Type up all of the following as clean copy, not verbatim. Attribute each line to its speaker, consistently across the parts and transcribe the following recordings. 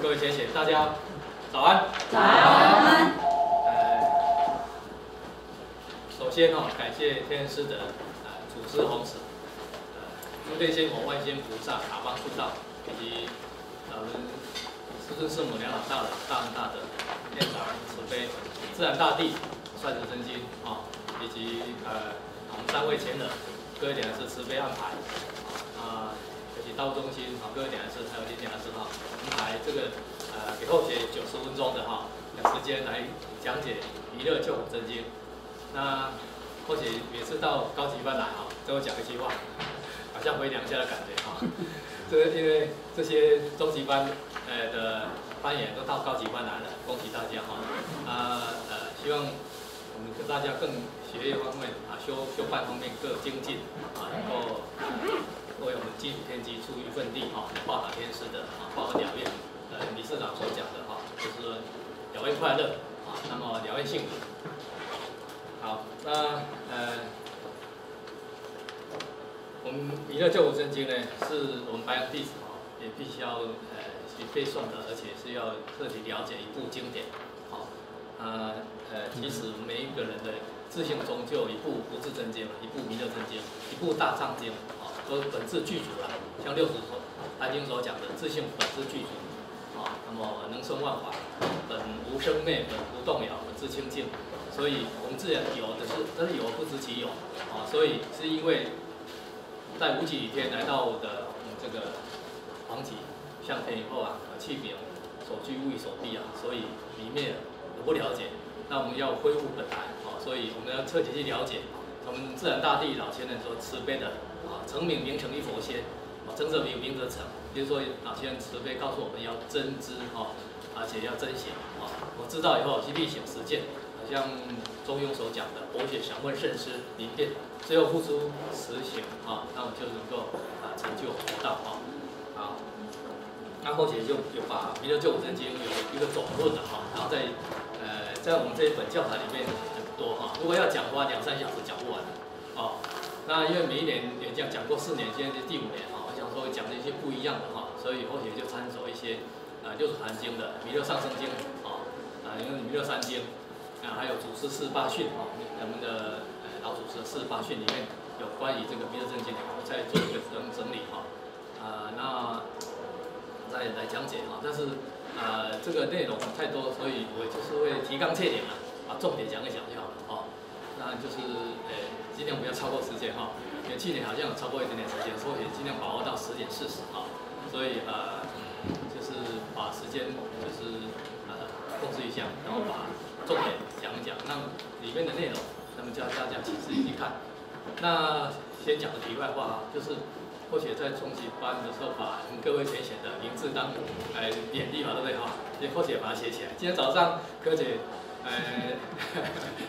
Speaker 1: 各位先贤，大家早安。
Speaker 2: 早安。
Speaker 1: 首先感谢天师的祖师弘旨，诸天仙佛、万仙菩萨、塔帮助道，以及我们师尊师母两老大人、大恩大德、天长慈悲、自然大地、率直真经以及我们3位前人，各位点是慈悲安排以及道中心各位点是还有林点是安排这个给后学90分钟的时间来讲解弥勒救苦真经。那后学每次到高级班来都有讲一句话，好像回娘家的感觉这个因为这些中级班的班员都到高级班来了，恭喜大家希望我们跟大家更学业方面修办方面各精进能够为我们基础天机出一份力报答天师的报恩了愿。理事长所讲的就是了愿快乐那么了愿幸福。好，那我们弥勒救苦真经呢，是我们白羊弟子也必须要去背诵的，而且是要彻底了解一部经典。其实每一个人的自性中就有一部不自真经，一部弥勒真经，一部大藏经都本自具足了。像60首坛经所讲的自性本自具足那么能生万法，本无生灭，本无动摇，本自清净。所以我们自然有的是，但是有不知其有所以是因为在无极雨天来到我的这个黄极向天以后气禀所居无以所避所以迷灭了，我不了解。那我们要恢复本来所以我们要彻底去了解我们自然大地老前人所慈悲的成名名成一佛仙，成则名，名则成。就是说老前人慈悲告诉我们要真知而且要真行我知道以后去力行实践。像中庸所讲的“博学想问慎思明辨”，最后付诸实行那我们就能够成就佛道那后学就有把《弥勒救苦真经》有一个总论然后在我们这一本教材里面很多如果要讲的话2、3小时讲不完那因为每一年也讲过4年，现在是第5年我想说讲一些不一样的所以后学就参手一些六祖坛经的《弥勒上生经》因为《弥勒三经》。还有祖师48训我们的老祖师的48训里面有关于这个弥勒真经我再做一个整理那再来讲解但是这个内容太多，所以我就是会提纲挈领把重点讲一讲就好了那就是尽量不要超过时间因为去年好像有超过一点点时间，所以尽量把握到10点40所以就是把时间就是控制一下，然后把重点讲一讲，那里面的内容，那么叫大家仔细去看。那先讲个题外话就是或许在中级班的时候，把各位前贤的名字当勉励对不对或许把它写起来。今天早上柯姐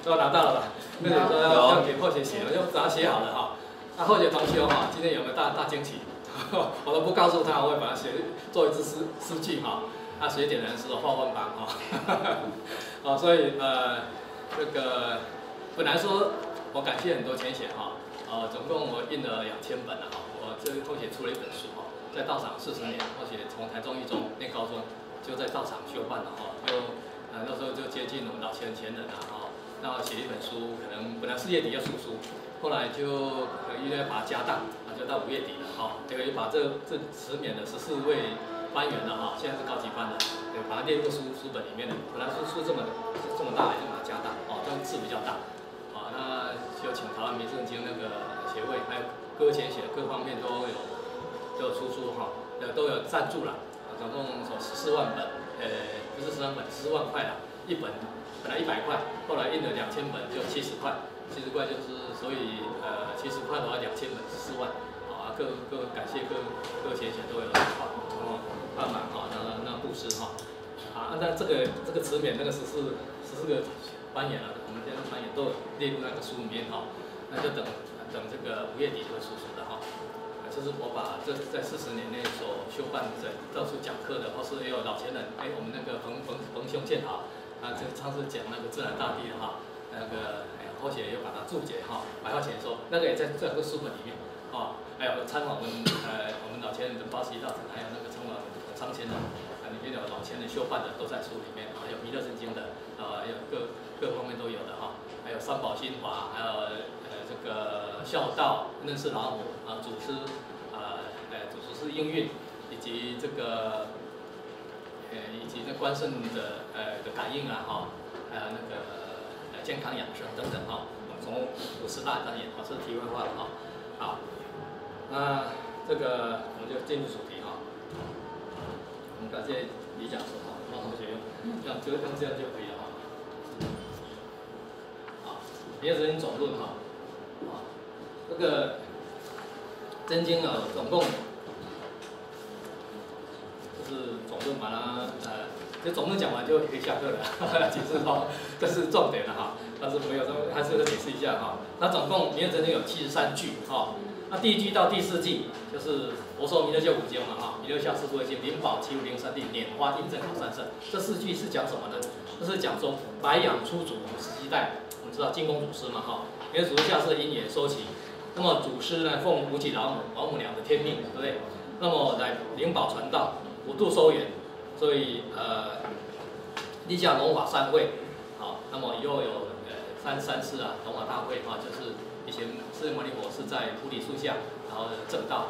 Speaker 1: 都拿到了吧？柯姐说要给或许写，我就把它写好了那或许同学今天有没有大惊喜？我都不告诉他，我会把它做一支诗句那学点人是画文榜所以这个本来说我感谢很多前贤总共我印了2000本我这后学出了一本书在道场40年，后学从台中一中念高中就在道场修办了就那时候就接近我们老前人那写一本书，可能本来4月底要出书，后来就因为把它加大就到5月底了结果就把这辞免的14位班员了现在是高级班的，把它列入书本里面的。本来书这么大，就把它加大这样字比较大那就请台湾弥圣经那个协会，还有各前贤各方面都有出书都有赞助了总共14万本，不是13本，14万块一本本来100块，后来印了2000本就70块，70块就是所以70块的话2000本14万各感谢各前贤都有帮忙那布施那这个辞免那个14个班员我们这些班员都有列入那个书里面那就等这个5月底就会出书的就是我把这在40年内所修办的到处讲课的，或是也有老前人我们那个彭兄建这上次讲那个自然大地的那个后学又把它注解白话前说那个也在这个书本里面还有参访我们老前人的81道场，还有那个参访我们昌前人里面有老前人修办的都在书里面啊，有弥勒真经的有各方面都有的哈，还有三宝心法，还有这个孝道、认识老母啊、祖师祖师应运，以及这个以及那关圣的感应啊哈，还有那个健康养生等等哈，从50大单元啊，这是题外话了哈。好，那这个我们就进入主题哈。我们感谢李讲师哈，让同学用这样就可以了哈。好，弥勒真经总论哈，这个真经啊，总共就是总论把它这总论讲完就可以下课了，其实哈，这是重点了哈。但是没有，还是要解释一下哈。那总共弥勒真经有73句哈。那第1句到第4句就是佛说弥勒教五经嘛哈，弥勒下四诸经、灵宝齐物灵三谛、拈花印证考三圣。这4句是讲什么呢？这是讲说白羊出祖17代，我们知道金公祖师嘛哈，弥勒祖师下世因缘收集。那么祖师呢奉无极老母娘的天命，对不对？那么来灵宝传道，普度收圆，所以立下龙法3会，好，那么以后有三次啊龙法大会啊，就是以前释迦牟尼佛是在菩提树下，然后证道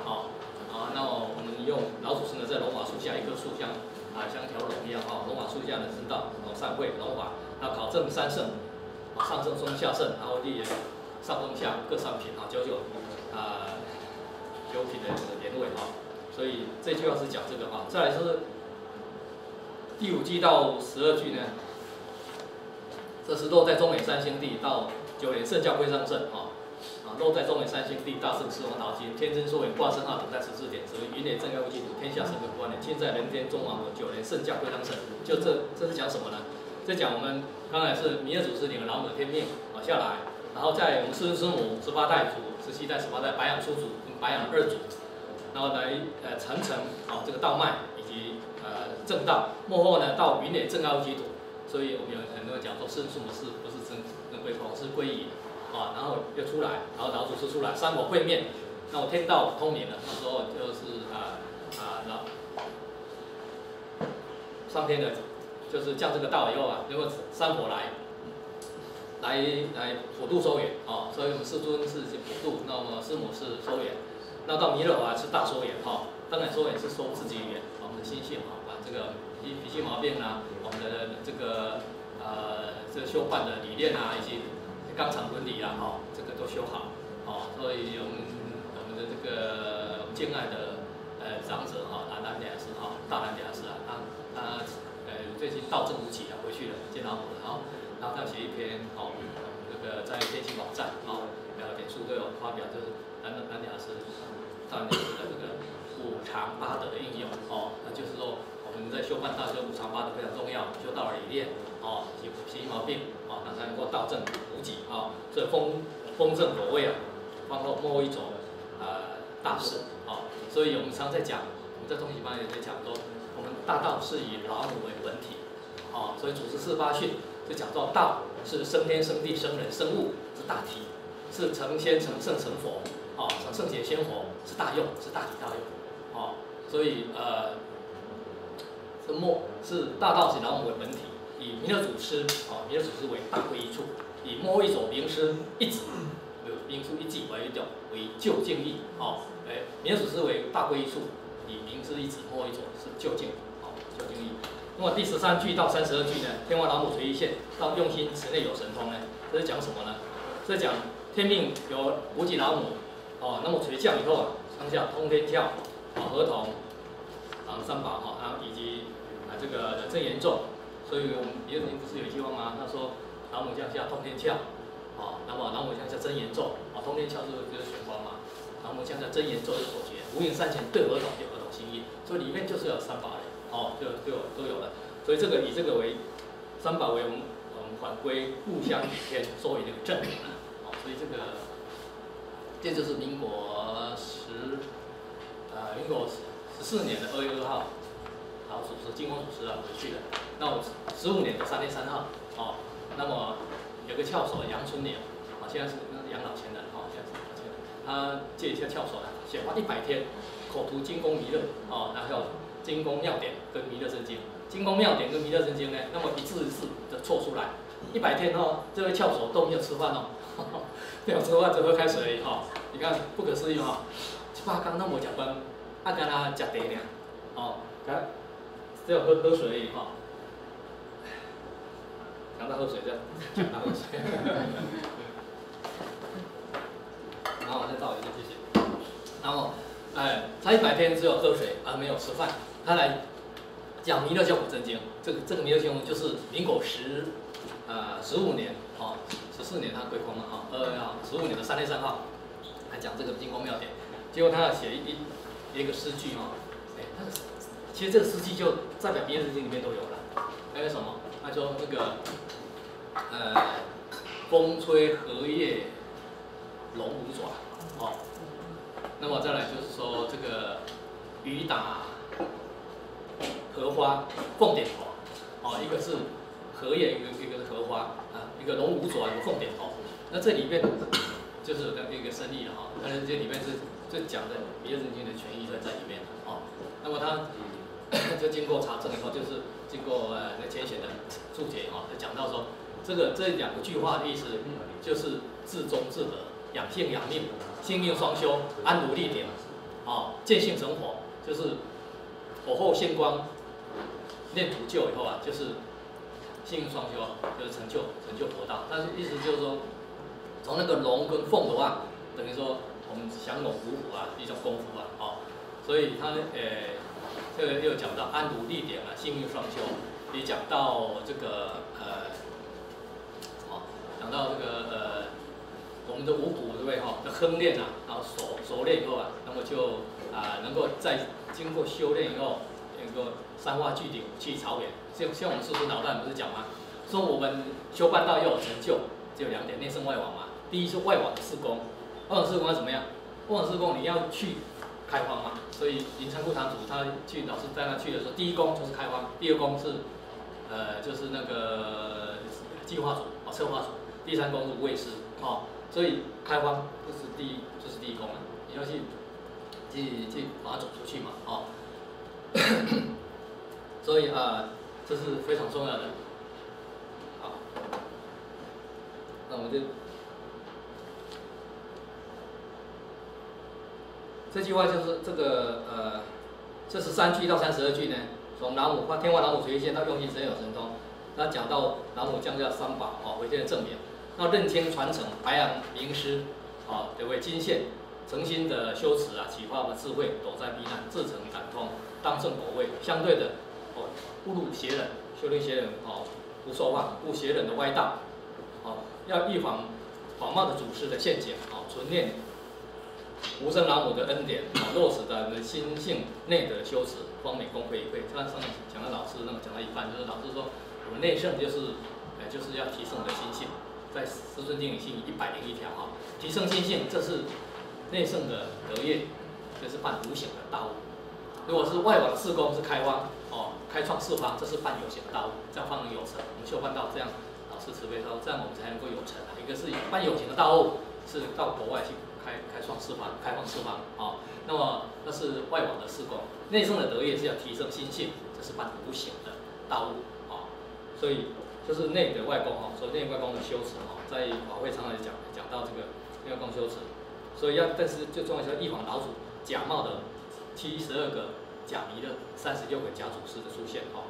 Speaker 1: 那么我们用老祖师呢在龙法树下一棵树像条龙一样龙法树下的证道3会龙法，然后考证3圣，上圣、中、下圣，然后立上中下各3品9品的年位所以这句话是讲这个再来是第5句到12句呢，这是落在中美三星地到9年圣教归上圣落在中美三星地大圣四王道经天真说言挂生号等在14点，指为云雷正该无基土天下神鬼不安人，亲在人天中王9年圣教归上圣。就这是讲什么呢？这讲我们刚才是弥勒祖师领了老母的天命下来，然后在我们师父师母18代祖、17代、18代白羊出祖跟白羊2祖，然后来传承这个道脉以及正道，幕后呢到云雷正该无基土。所以我们有很多人讲说师父母是不是真归空，是归隐然后又出来，然后老祖师出来，三火会面，那我天道通明了，那时候就是上天的，就是降这个道以后如果三火来普度收圆所以我们师尊是普度，那么师母是收圆，那到弥勒是大收圆当然收圆是收自己圆，我们的心性把这个脾气毛病我们的这个这个修办的理念以及纲常伦理这个都修好所以我们的这个敬爱的长者南良师大南良师他最近道正无极回去了，见老母了然后他写一篇这个在天心网站脸书都有发表，就是南良师大南良师的这个五常八德的应用那就是说我们在修办道就五常八德非常重要，修道的理念以及脾气毛病那才能够道正无极所以风正火位方后幕后一种大事所以我们常在讲，我们在中级班也在讲说，我们大道是以老母为本体所以祖师48训就讲到道是生天生地生人生物是大体，是成仙成圣成佛成圣贤仙佛是大用，是大体大用所以是大道是老母为本体，以弥勒祖师弥勒祖师为大归一处，以幕后一种名师一子名师一记为究竟义弥勒祖师为大归一处，以名师一子幕后一种是究竟究竟义。那么第13句到32句呢，天王老母垂一线到用心池内有神通呢，这是讲什么呢？这是讲天命有无极老母那么垂降以后上下通天跳合同三宝以及这个真言咒。所以我们弥勒经不是有一句话吗？他说老母降下通天窍那么老母降下真言咒通天窍就是玄光嘛，老母降下真言咒是口诀，无影三前对合同有合同心意，所以里面就是有三宝都有了。所以以这个为三宝为我们返归故乡与天，作为那个正理所以这就是民国14年的2月2号，老祖师金光祖师回去了。那我15年的3月3号那么有个窍手杨春莲现在是养老前人现在是养老前人，他借一下窍手来显化100天，口图精攻弥勒哦，然后还有精攻妙典跟弥勒真经。精攻妙典跟弥勒真经呢，那么一字一字的错出来，100天哦，这位翘首都没有吃饭哦，没有吃饭只喝开水而已哦，你看不可思议哦，18天都无食饭，啊，干那食茶尔，哦，只有喝水而已哈。讲到喝水这样，讲到喝水，然后我再倒一个，谢谢。然后，他100天只有喝水而没有吃饭，他来讲弥勒教果真经。这个弥勒经就是民国15年哦，14年他归空了哈，15年的3月3号来讲这个精攻妙典。结果他要写一个诗句哈，其实这个诗句就在弥勒真经里面都有了。还有什么？他说那个风吹荷叶龙舞爪哦，那么再来就是说这个雨打荷花凤点头，哦，一个是荷叶，一个是荷花啊，一个龙舞爪，一个凤点头。那这里面就是有一个深意了哈，但是这里面是讲的弥勒真经的权益在里面哦。那么他就经过查证以后，就是经过浅显的注解哈，就讲到说这2句话的意思就是至忠至和，养性养命，性命双修，安如立鼎，哦，见性成佛，就是火候现光，念普救以后啊，就是性命双修，就是成就佛道。但是意思就是说，从那个龙跟凤的话，等于说我们降龙伏虎啊，一种功夫啊，哦，所以他这个又讲到安如立鼎啊，性命双修，也讲到这个讲到这个我们的五谷对不对哈？的哼练啊，然后熟练以后啊，那么就能够在经过修炼以后，能够三化聚顶，五气朝元。像我们师父脑袋不是讲吗？说我们修办道要有成就，只有2点，内圣外往嘛。第一是外往的事功，外往事功要怎么样？外往事功你要去开荒嘛。所以林参库堂主他去老师带他去的时候，第一功就是开荒，第2功是就是那个计划组策划组，第3功是卫师哦。所以开荒就是第一功了，你要去把它走出去嘛哦。所以这是非常重要的。好，那我们就这句话就是这个这13句到32句呢，从老母天化老母垂现到用心神有神通，那讲到老母降下3宝哦，回天的正名，那认天传承白羊名师哦，得为金线，诚心的修持啊，启发我们智慧，躲灾避难，自成感通，当胜果位。相对的哦，误入邪人，修炼邪人哦，不受妄，误邪人的歪道哦，要预防谎冒的祖师的陷阱哦，纯念无生老母的恩典啊，落实在我们的心性内的修持，方美功会一会。上讲到老师那么讲到一半，就是老师说我们内圣就是要提升我们的心性，在《师尊经》里信101条哈，提升心性，这是内圣的德业，这是办无形的大物。如果是外往事功是开荒哦，开创四方，这是办有形的大物，这样方能有成。我们修办道这样，老师慈悲说，这样我们才能够有成。一个是办有形的大物，是到国外去开创四方，开放四方哦。那么那是外往的事功，内圣的德业是要提升心性，这是办无形的大物哦。所以就是内的外功哦，所以内外功的修持哦，在法会常常讲到这个内外功修持，所以但是最重要是要预防老祖假冒的72个假弥勒，36个假祖师的出现哦。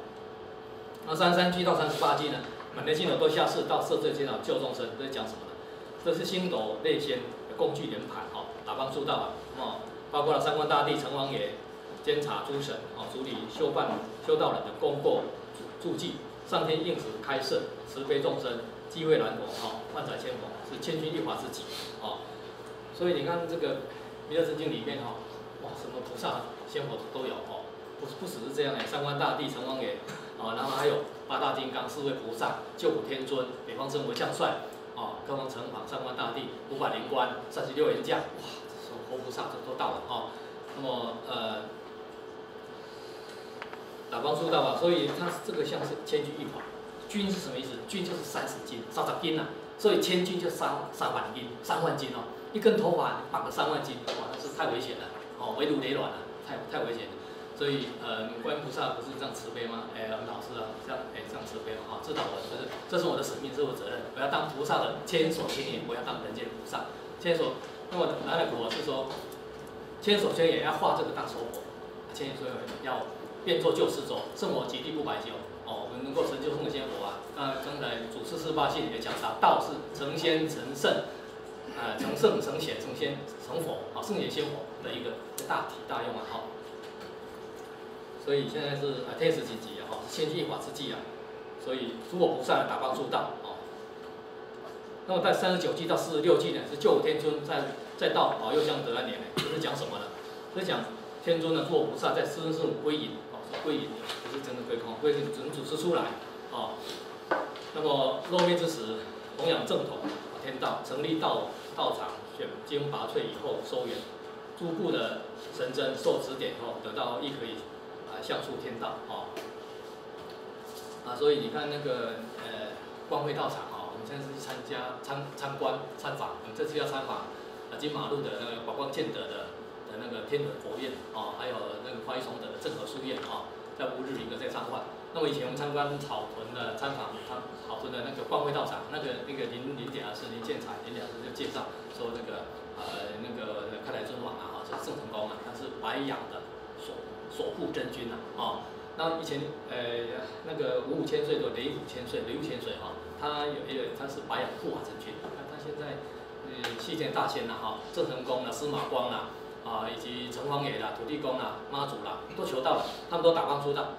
Speaker 1: 那33句到38句呢，满天星斗都下世到摄罪监牢救众生，这是讲什么呢？这是星斗类仙的工具圆盘哦，打帮助道哦，包括了三官大帝、城隍爷、监察诸神哦，处理修道人的功过注记，上天应时开设，慈悲众生，济慧难逢哦，万载千逢，是千钧一发之际哦。所以你看这个弥勒真经里面哈，哇，什么菩萨、仙佛都有哦，不只是这样哎，三官大帝、城隍爷哦，然后还有8大金刚、4位菩萨、救苦天尊、北方圣母将帅哦，各方城隍、三官大帝、500灵官、36员将，哇，这活菩萨都到了哦。那么打帮助道啊，所以它这个像是千钧一发。钧是什么意思？钧就是30斤，30斤啊，所以千钧就3万斤，3万斤哦。一根头发绑了3万斤，哇，那是太危险了，哦，围炉雷卵了，太危险了。所以观音菩萨不是这样慈悲吗？老师啊，这样慈悲嘛，哈，知道我这是我的使命，这是我的责任，我要当菩萨的千手千眼，我要当人间菩萨。千手，那么南海佛是说，千手千眼要化这个大手佛，千手千眼要变作救世咒，圣我极地不白酒。哦，我们能够成就圣仙佛啊。那刚才祖师十八系也讲到，道是成仙成圣，成圣成贤成仙成佛，啊，圣贤仙佛的一个大体大用啊，好。所以现在是天时紧急啊，哈，千钧一发之际啊。所以诸佛菩萨打帮助道啊。那么在39季到46季呢，是救天尊在道保佑相得那年呢，这是讲什么呢？这是讲天尊的诸佛菩萨在施恩圣归隐。归隐不是真的归空，归是整组织出来，啊，那么落灭之时，弘扬正统天道，成立道场，选经拔萃以后收圆，诸部的神僧受指点后，得到亦可以相出天道，所以你看那个光辉道场我们现在是去参观参访，我们这次要参访金马路的那个宝光建德的那个天伦佛院还有那个花一崇德的正和书院在乌日一个在参观。那么以前我们参观草屯的参访，草屯的那个光辉道场，那个林典老师林建才林老师就介绍说那个开来尊王就是郑成功他是白养的守护真君那以前那个55千岁的雷武千岁他是白养护法真君，他现在西天大仙郑成功司马光以及城隍爷土地公妈祖都求到了，他们都打帮出道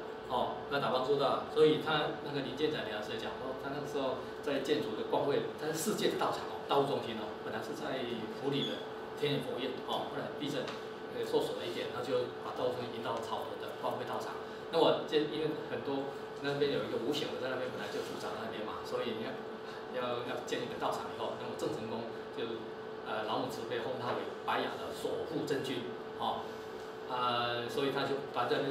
Speaker 1: 那打帮出道，所以他那个林建才林老师讲他那个时候在建筑的光辉，他是世界的道场道务中心本来是在府里的天眼佛院后来地震受损了一点，他就把道务中心移到草屯的光辉道场。那么因为很多那边有一个无形的在那边本来就主掌那边嘛，所以你要建一个道场以后，那么郑成功就老母慈悲封他为白养的守护真君所以他就把这边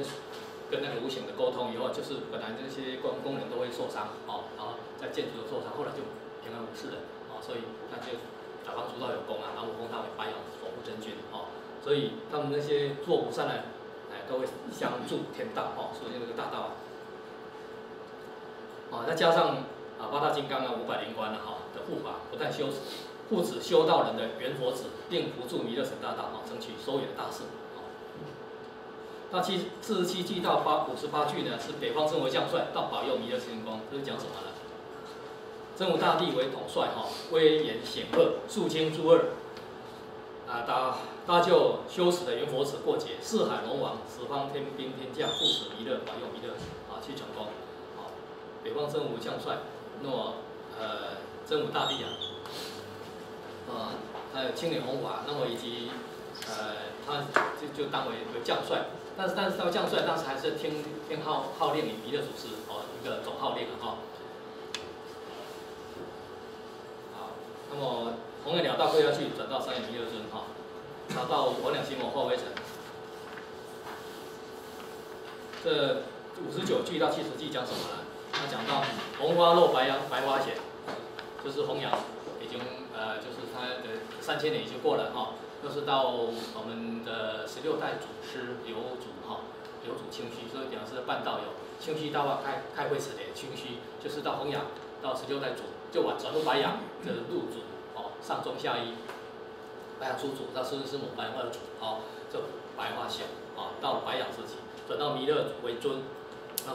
Speaker 1: 跟那个无形的沟通以后，就是本来这些工人都会受伤然后在建筑的受伤，后来就平安无事了所以他就打帮出道有功然后封他为白养守护真君所以他们那些做菩萨呢都会相助天道所以那个大道再加上八大金刚500灵官的护法，不但护持修道人的圆佛子，并辅助弥勒神大道争取收圆大事那47季到58句呢，是北方真武将帅到保佑弥勒天宫，这是讲什么呢？真武大帝为统帅威严显赫，肃清诸恶搭救修持的圆佛子过节，四海龙王、十方天兵天将护持弥勒，保佑弥勒去成功北方真武将帅，那么真武大帝还有青莲弘法，那么以及他就当为将帅，但是当将帅，但是还是听号令于弥勒祖师一个总号令那么弘扬了道归要去，转到三眼弥勒尊找到王两心王后微尘。这59句到70句讲什么呢？他讲到红花露白花显，就是弘扬已经就是他的3000年已经过了就是到我们的16代祖师刘祖清虚，所以讲是办道有清虚道开会时的清虚，就是到弘扬到16代祖就转入白养的入祖上中下一，白养出祖到师母白花的祖就白花显到了白养时期，转到弥勒为尊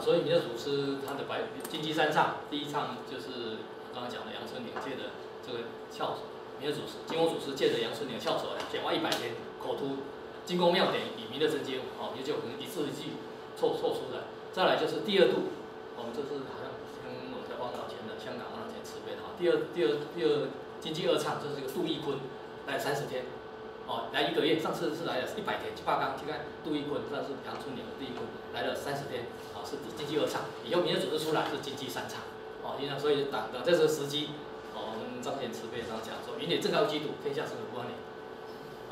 Speaker 1: 所以弥勒祖师他的金鸡三唱，第一唱就是刚刚讲的阳春岭借的这个翘首，弥勒祖师金光祖师借着阳春岭翘首简化100天，口吐精工妙典以弥勒真经也就可能一字一句凑出来。再来就是第二度，我们这是好像跟我们在汪老前的香港汪老前慈悲的第二金鸡二唱，就是这个杜义坤来30天来1个月，上次是来了100天，去八纲去看杜义坤，上次阳春岭的杜义坤来了30天是金鸡二唱，以后弥勒祖师出来是金鸡三唱所以等这个时机我们彰显慈悲上讲说，云里正高基督，天下生有不安宁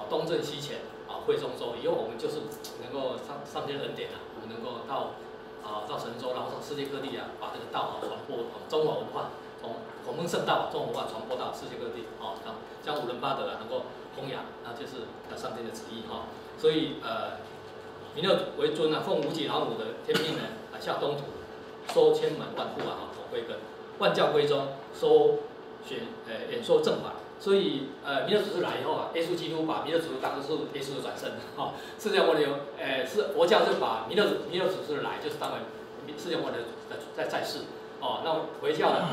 Speaker 1: 东正西潜会中州，以后我们就是能够上天恩典我们能够到神州，然后到世界各地把这个道传播中华文化从孔孟圣道，中华文化传播到世界各地，哦，将五伦八德能够弘扬，那就是上天的旨意哈。所以弥勒为尊啊，奉无极老母的天命呢，下东土，收千门万户啊，统归根，万教归宗，收演说正法。所以弥勒祖师来以后啊，耶稣基督把弥勒祖师当作是耶稣的转身，哈、释迦牟尼是佛教就把弥勒祖师来就是当为释迦牟尼在世，哦，那回教呢，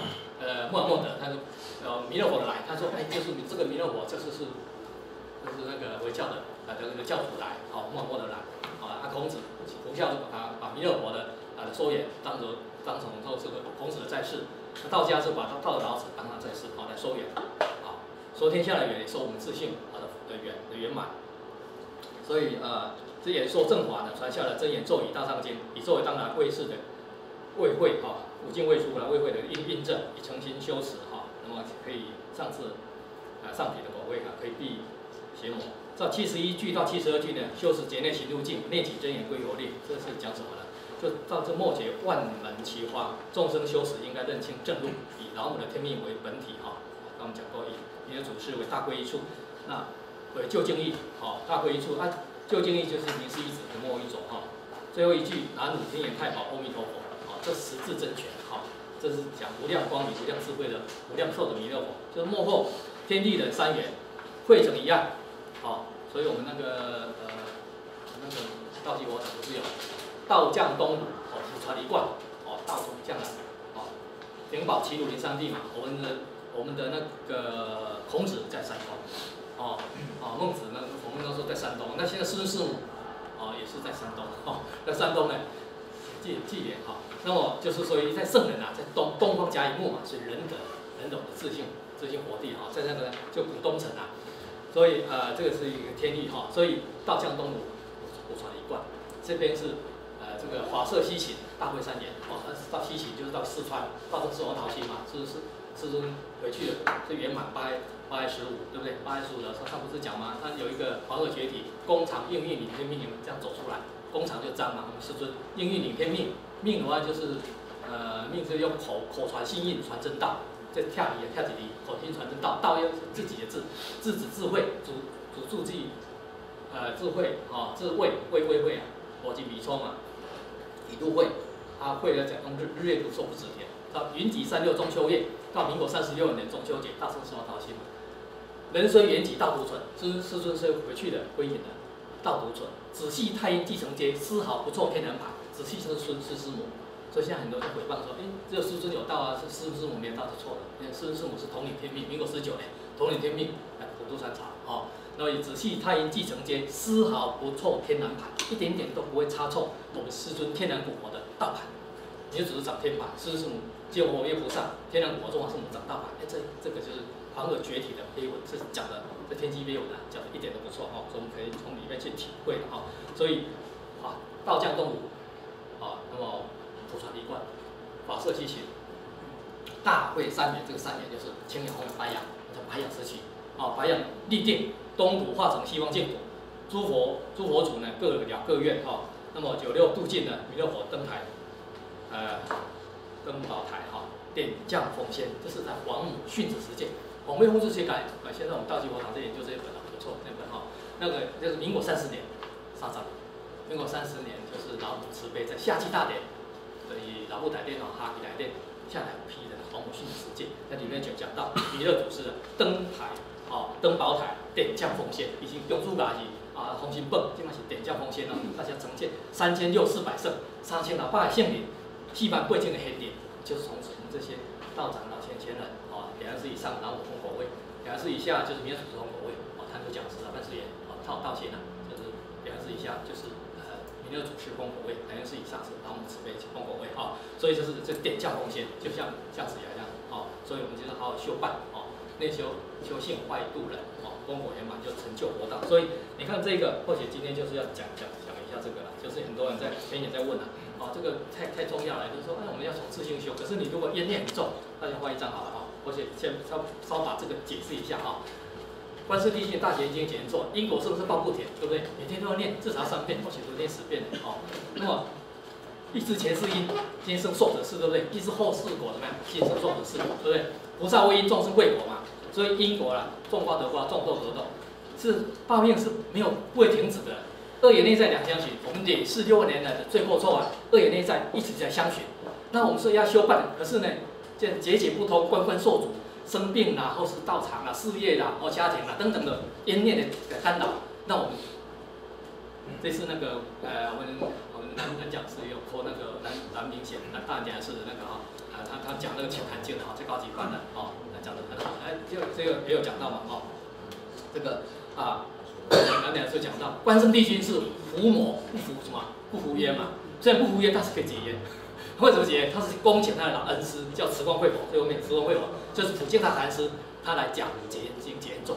Speaker 1: 穆罕默德他说弥勒佛的来，他说就是这个弥勒佛就是那个回教的那个教主来，穆罕默德来，孔子佛教把弥勒佛的说言当成这个孔子的在世，道家是把道的老子当他在世，来说言，说天下的缘，说我们自性的圆满。所以这演说正法呢，传下了真言咒语大藏经，以作为当来为世的未会无尽未出未会的印证，以诚心修持那么可以上次上体的口味可以避邪魔。这71句到72句呢，修持劫内行路径，内己真言归佛力。这是讲什么呢？就到这末节万门齐发，众生修持应该认清正路，以老母的天命为本体刚刚讲过，以弥勒祖师为大归一处，那为究竟义大归一处究竟义就是明示一指，不墨一种最后一句南无天眼太保阿弥陀佛这十字真诠这是讲无量光明、无量智慧的无量寿的弥勒佛，就是幕后天地人三元汇成一样所以我们那个道济佛场不是有道降东吴普传一贯道从降来灵宝齐鲁灵山地嘛，我们的那个孔子在山东孟子呢，我们那时候在山东，那现在师母也是在山东在山东呢祭典那么就是所以在圣人在东方甲乙木嘛，所以仁德的自性活地在那个就古东城所以这个是一个天意所以道降东吴普传一贯，这边是这个华色西秦大会3年到西秦就是到四川，到这四王讨亲嘛，师尊回去了，是圆满8月15，对不对？8月15的时候他不是讲吗？他有一个黄河决体，弓长应运领天命，这样走出来，弓长就章嘛，我们师尊应运领天命，命的话就是命是用口传心印传真道。这跳几里，口心传真道，道又是自己的智子智慧，主助自己智慧智慧慧我及弥充嘛，以度慧，慧来讲用日月读寿不止天，到云集36中秋夜，到民国36年中秋节，大圣四王桃心，人虽远己道独存，师尊是回去的归隐的，道独存，仔细太阴继承节，丝毫不错天人牌，仔细就是师母。所以现在很多人诽谤说，只有师尊有道是师母没道是错的。因为师母是统领天命，民国19年统领天命，普渡山茶那么仔细太阴继承节，丝毫不错天然牌，一点点都不会差错我们师尊天然古佛的道牌。你就只是长天牌，师母见我月菩萨，天然古佛中华圣母长道牌。这个就是黄河决体的碑文，这是讲的这天机碑文讲的一点都不错所以我们可以从里面去体会所以道降东吴那么普传一贯，法色西秦，大会3年，这个3年就是青阳红白阳，叫白阳时期白阳立定，东土化成西方净土，诸佛祖呢各了各愿那么96度尽呢，弥勒佛登台，登宝台点将奉先，这是在王母训子实践，我们用这些改现在我们道济佛堂在研究这一本不错那本那个就是民国30年上章，民国30年就是老母慈悲在夏季大典。所以老母台殿哈皮台殿下来批的王母训子实践，那里面就讲到弥勒祖师的登台登宝台点将奉先，以及中珠嘎是红心泵，基本是点将奉先大家呈现3600圣，3800圣灵，780的黑点，就是从这些道长老前人200字以上老母封口位，200字以下就是弥勒祖师封口位贪图讲师办事言道歉就是200字以下就是弥勒祖师封口位，200字以上是老母慈悲封口位所以就是这点将奉先，就像子牙一样所以我们就是好好修办内修性，外度人功果圆满就成就佛道。所以你看这个，或许今天就是要讲一下这个了，就是很多人在前也在问这个太重要了，就是说我们要从自性修，可是你如果怨念很重，大家画一张好了或许先稍把这个解释一下观世地心大结经简做，因果是不是报不甜，对不对？每天都要念，至少3遍，或许都念10遍那么意知前世因，今生受者是，对不对？意知后世果怎么样？今生受者是，对不对？菩萨为因，众生为果嘛，所以因果啦，种瓜得瓜，种豆得豆，是报应是没有不会停止的。恶业内在两相循，我们累世6万年来的罪过错啊，恶业内在一直在相循。那我们说要修办，可是呢，这节节不通，关关受阻，生病啦，或是道场啦、事业啦、或家庭啦等等的冤念的干扰，那我们这次那个我们南讲师有说那个南明显大讲师的那个他讲那个清谈经的最高级班的讲得很好，这个也有讲到嘛这个南讲师讲到关圣帝君是伏魔不服什么不服冤嘛，虽然不服冤，但是可以解冤。为什么解冤？他是恭请他的老恩师叫慈光慧佛，所以我们慈光慧佛就是普净大禅师，他来讲解冤经解冤咒。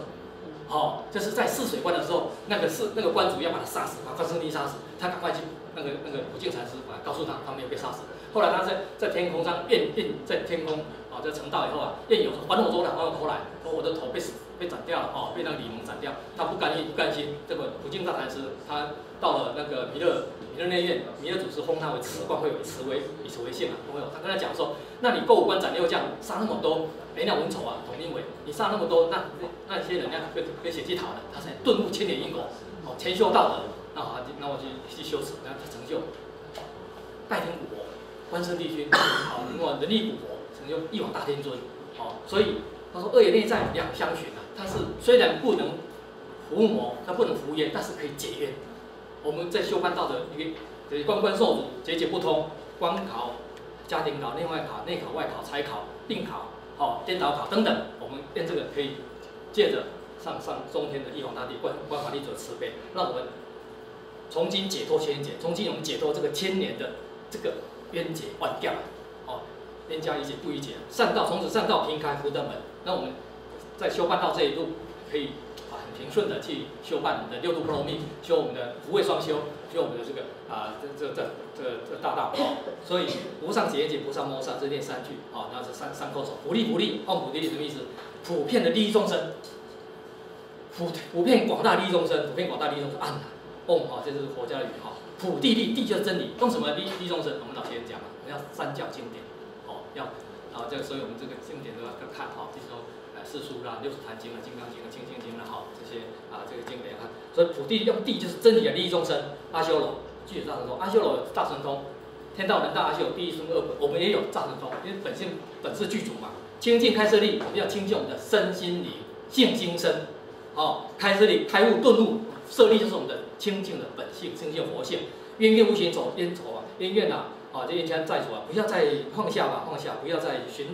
Speaker 1: 就是在泗水关的时候，那个关主要把他杀死，把关圣帝杀死，他赶快去那个普净禅师告诉他没有被杀死。后来他在天空上愿在天空在成道以后愿有说还我头来，还我头来，说我的头被斩掉了被那个李蒙斩掉，他不甘心，这个普净大禅师他到了那个弥勒内院，弥勒祖师封他为慈光慧为慈为姓他跟他讲说，那你过五关斩六将，杀那么多。没了文丑统兵委，你杀那么多，那些人被血气逃了，他才顿悟千年因果，潜修道德，那我去修持，然后成就代天古佛、关圣帝君，另外人力古佛，成就一往大天尊，所以他说恶业内在两相循他是虽然不能伏魔，他不能伏冤，但是可以解冤。我们在修办道的关关受阻，节节不通，官考、家庭考、内外考、内考、外考、财考、并考。颠倒考等等，我们练这个可以借着上中天的玉皇大帝观法力者慈悲，让我们从今解脱千年劫，从今我们解脱这个千年的这个冤结完掉，冤家宜解不宜结，善道从此善道平开福德门。那我们在修办道这一路，可以很平顺的去修办我们的六度波罗蜜，修我们的福慧双修，修我们的这大道所以无上解结，无上谋上，这念3句然后是三口手，普利普利，普利什么意思？普遍的利益众生，普遍广大利益众生，普遍广大利益众生这是佛家的语普地利，地就是真理，用什么利益众生？我们老先生讲了，我们要三教经典所以我们这个经典都要看就是说四书啦、六祖坛经啦、金刚经啦、清净经啦这些这个经典要看。所以普地用地就是真理的利益众生，阿修罗。具有大神通，阿修罗有大神通，天道人大阿修地狱孙恶鬼，我们也有大神通，因为本是具足嘛。清净开示力，我们要清净我们的身心灵，性心身，开示力、开悟、顿悟，舍力就是我们的清净的本性，清净佛性。冤冤无寻仇，冤仇冤冤这冤家债主不要再放下，不要再寻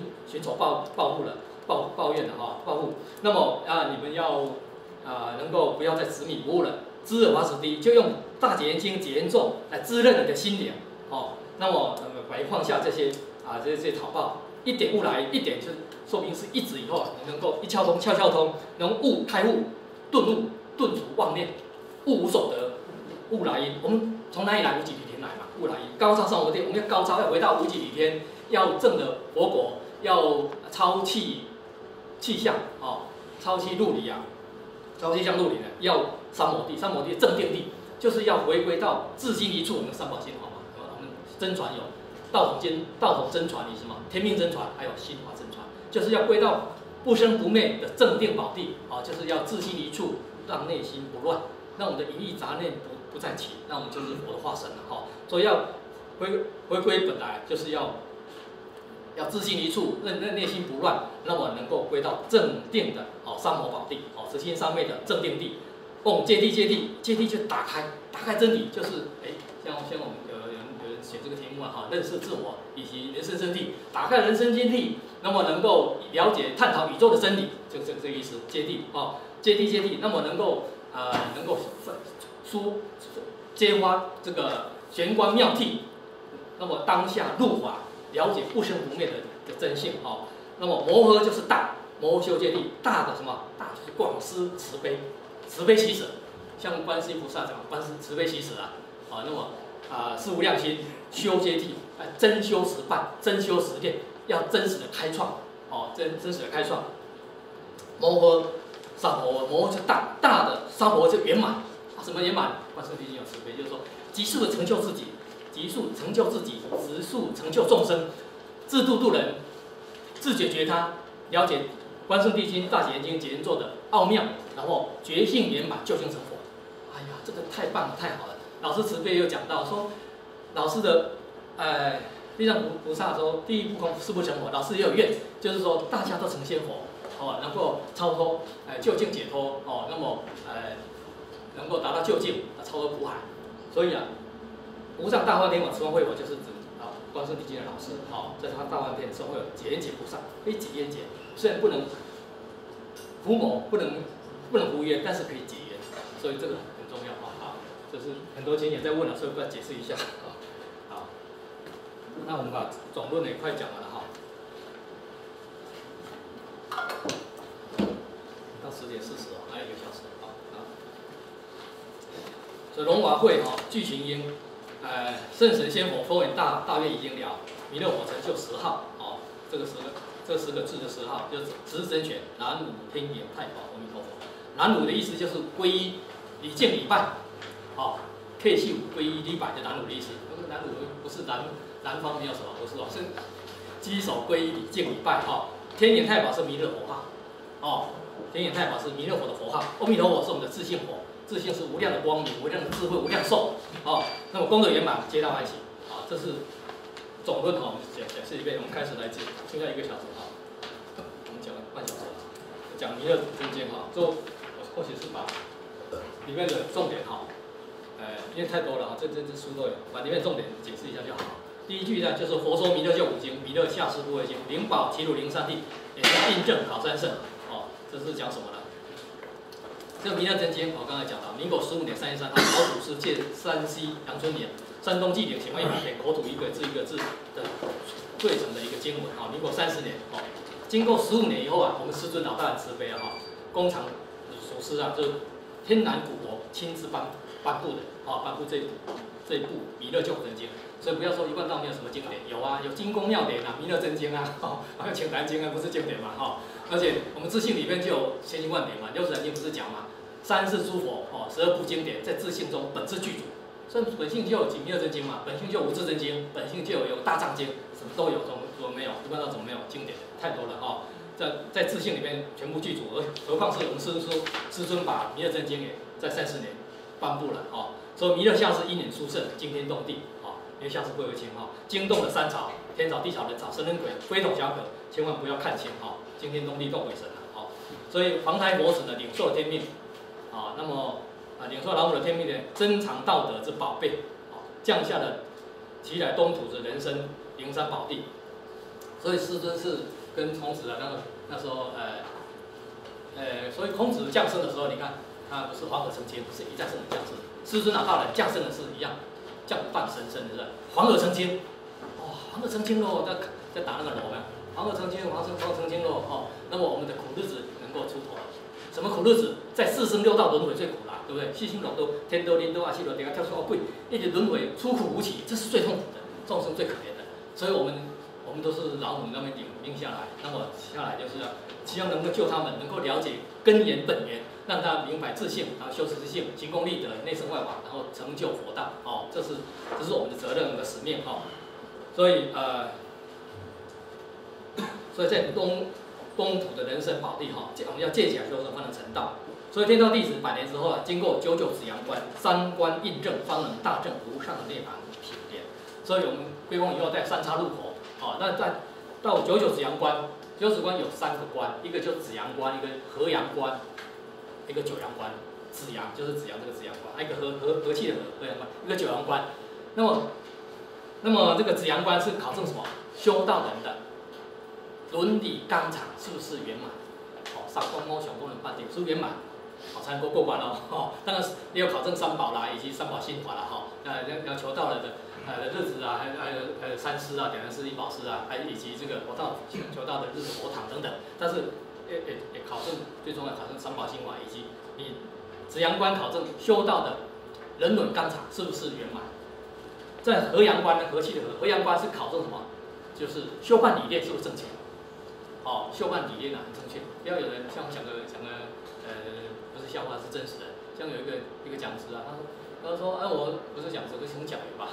Speaker 1: 仇报复了，抱怨了报复。那么你们要能够不要再执迷不悟了。知而法使第一，就用大解冤经、解冤咒来滋润你的心灵，那么放下这些这些讨报，一点悟来，一点就说明是一指以后你能够一窍通，窍通，能悟开悟，顿悟，顿除妄念，悟无所得，悟来因。我们从哪里来？无极离天来嘛，悟来因。高超上我们要高超，要回到无极离天，要证的佛果，要超气象超气入理超气象入理呢，要三摩地，三摩地正定地，就是要回归到自心一处。我们三宝心我们真传有道统真传，什么天命真传，还有心法真传，就是要归到不生不灭的正定宝地就是要自心一处，让内心不乱，让我们的淫欲杂念不再起，那我们就是佛的化身了所以要回归本来，就是要自心一处，让内心不乱，那么能够归到正定的三摩宝地慈心三昧的正定地。戒地就打开真理，就是像我们有人写这个题目认识自我以及人生真谛，打开人生真谛，那么能够了解探讨宇宙的真理，就这个意思。戒地，那么能够揭发这个玄关妙谛，那么当下入法，了解不生不灭的真性那么摩诃就是大，摩诃修戒地，大的什么？大就是广施慈悲。慈悲喜舍，像观世音菩萨讲，观世慈悲喜舍那么四无量心，修戒地，真修实办，真修实践，要真实的开创真实的开创。摩诃萨婆诃，摩诃就大的，萨婆诃就圆满什么圆满？观世音有慈悲，就是说急速的成就自己，急速成就自己，直速成就众生，自度度人，自解决他，了解关圣帝君大解元经解元座的奥妙，然后觉性圆满，究竟成佛。哎呀，这个太棒了，太好了！老师慈悲又讲到说，老师的地藏菩萨说第一不空，誓不成佛。老师也有愿，就是说大家都成仙佛，能够超脱究竟解脱那么能够达到究竟，超脱苦海。所以无上大梵天王持方慧我就是指关圣帝君的老师，在他大梵天时候会有解冤解菩萨，可以解冤解，虽然不能伏魔，不能伏冤，但是可以解冤，所以这个很重要就是很多经也在问了，所以我要解释一下好，那我们把总论也快讲完了到10点40还有1个小时所以龙华会具群英，圣神仙佛佛言大愿已经了，弥勒佛成就10号这10个字的10号就是十真权，南无天眼太保阿弥陀佛。南无的意思就是皈依、礼敬、礼拜，K 系皈依礼拜的南无的意思。南无不是南方没有什么，不是是稽首皈依、礼敬、礼拜天眼太保是弥勒佛号天眼太保是弥勒佛的佛号，阿弥陀佛是我们的自性佛，自性是无量的光明、无量的智慧、无量寿那么功德圆满，皆大欢喜这是总论我们解释一遍，我们开始来解，剩下1个小时我们讲了半小时讲弥勒真经之后，我或许是把里面的重点因为太多了这书都有，把里面重点解释一下就好。第一句呢，就是佛说弥勒救苦经，弥勒下施不畏经，灵宝齐鲁灵山地，也叫印证考三圣这是讲什么呢？这个弥勒真经我刚才讲到，民国15年3月3号，老祖师借山西阳春年山东济陵显化一篇口吐一个字一个字的汇成的一个经文民国30年经过15年以后我们师尊老大人慈悲工厂祖师就是天南古国亲自颁布的颁布这一部弥勒救苦真经。所以不要说一贯道没有什么经典，有有金宫妙典弥勒真经还有请南经不是经典嘛而且我们自信里面就有千经万典嘛，六祖坛经不是讲嘛，3世诸佛12部经典在自性中本自具足，所以本性就有弥勒真经嘛，本性就有无字真经，本性就有大藏经，什么都有，怎么没有？一般道怎么没有经典？太多了在自性里面全部具足，何况是我们师尊把弥勒真经也在30年颁布了所以弥勒下世因缘殊胜，惊天动地因为下世贵为轻惊动了3朝，天朝、地朝、人朝、神人鬼，非同小可，千万不要看轻惊天动地动鬼神所以皇台佛子呢领受天命那么领受老母的天命呢，珍藏道德之宝贝降下了齐来东土之人参灵山宝地，所以师尊是跟孔子那时候所以孔子降生的时候，你看他不是黄河成清，不是一再圣人降生，师尊大人降生的是一样。降凡神圣的黄河成清，黄河成清喽，在打那个锣嘛，黄河成清，黄河成清喽那么我们的苦日子能够出头了。什么苦日子？在4生6道轮回最苦啦，对不对？细心龙都天都灵都阿西罗，等下跳出贵，一直轮回出苦无期，这是最痛苦的，众生最可怜的。所以我们都是老母那边领命下来，那么下来就是希望能够救他们，能够了解根源本源。让他明白自性，然后修持自性，行功立德，内生外往，然后成就佛道。这是我们的责任，我们的使命所以在东土的人生宝地我们要借假修正，方能成道。所以天道弟子100年之后经过99紫阳关，3关印证，方能大证无上的涅槃体验。所以我们归功以后在3岔路口那到99紫阳关，99关有3个关，一个就是紫阳关，一个河阳关。一个九阳关，紫阳就是紫阳这个紫阳关，还有一个和气的和阳关，一个九阳关。那么这个紫阳关是考证什么？修道人的伦理纲常是不是圆满？三公猫小功能判定是不是圆满？才能够过关当然也有考证三宝啦，以及三宝心法啦要求道人的日子还有三师点燃师、一宝师还以及这个求道的日子佛堂等等，但是。也考证最重要考证三宝心法，以及你紫阳关考证修道的人伦纲常是不是圆满？在河阳关呢，和气的河阳关是考证什么？就是修办理念是不是正确？修办理念很正确。不要有人像我讲个不是笑话，是真实的。像有一个讲师他说我不是讲师，是讲员吧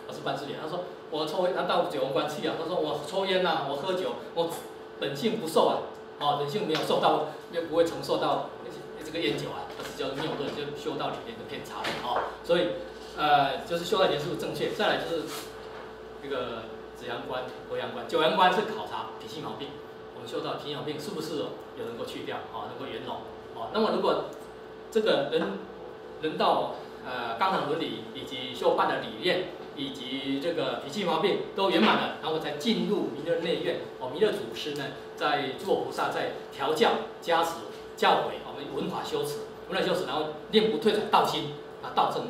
Speaker 1: 我是办事员。他说我抽烟，他到九阳关去他说我抽烟我喝酒，我本性不受哦，人性没有受到，不会承受到这个烟酒啊，而是叫做谬论，就修道里面的偏差哦。所以就是修道理念是不是正确？再来就是这个止阳观、活阳观、九阳观是考察脾气毛病。我们修道脾气毛病是不是有能够去掉啊、能够圆融哦？那么如果这个人道纲常伦理以及修办的理念以及这个脾气毛病都圆满了，然后才进入弥勒内院哦。弥勒祖师呢，在诸佛菩萨在调教、加持、教诲我们文法修持，然后念不退转道心啊，道正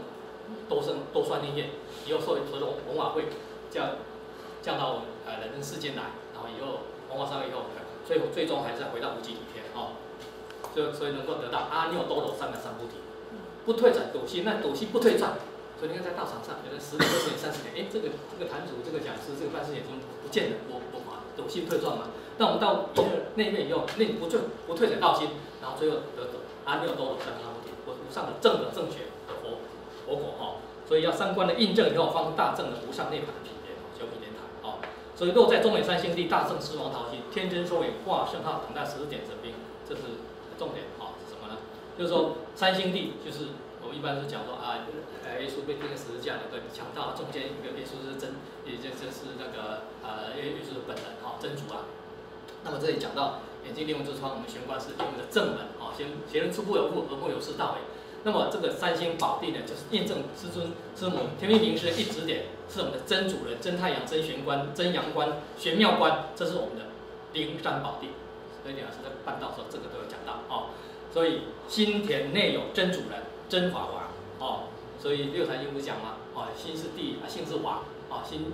Speaker 1: 多算念念，以后所以文法会降到人世间来，然后以后文化上以后，最终还是回到无极里天哦。所以能够得到阿耨多罗三藐三菩提，不退转斗心，那斗心不退转。所以你看，在道场上，可能10年、20年、30年，这个坛主、这个讲师、这个办事已经不见了，斗心退转嘛。那我们到内面以后，那你不退转道心，然后最后得阿耨多罗三藐三菩提，无上的正觉的佛果哈。所以要三观的印证以后，方大正的无上涅槃的品言，就品言谈哦。所以落在中美三星地大圣师王桃心，天真收尾化圣号等待10点神兵，这是重点啊、是什么呢？就是说三星地就是我们一般是讲说啊，耶稣被钉在十字架，有个强盗中间一个耶稣是真，也就是那个耶稣的本人哈、真主啊。那么这里讲到眼睛利用之窗，我们玄关是我们的正门啊，邪人出不有故，而不有是道也。那么这个三星宝地呢，就是验证师尊师母天命明师一指点，是我们的真主人、真太阳、真玄关、真阳关、玄妙关，这是我们的灵山宝地。所以李老师在办道的时候，这个都有讲到哦。所以心田内有真主人、真法王哦。所以六禅经不是讲吗？哦，心是地，性是王啊，性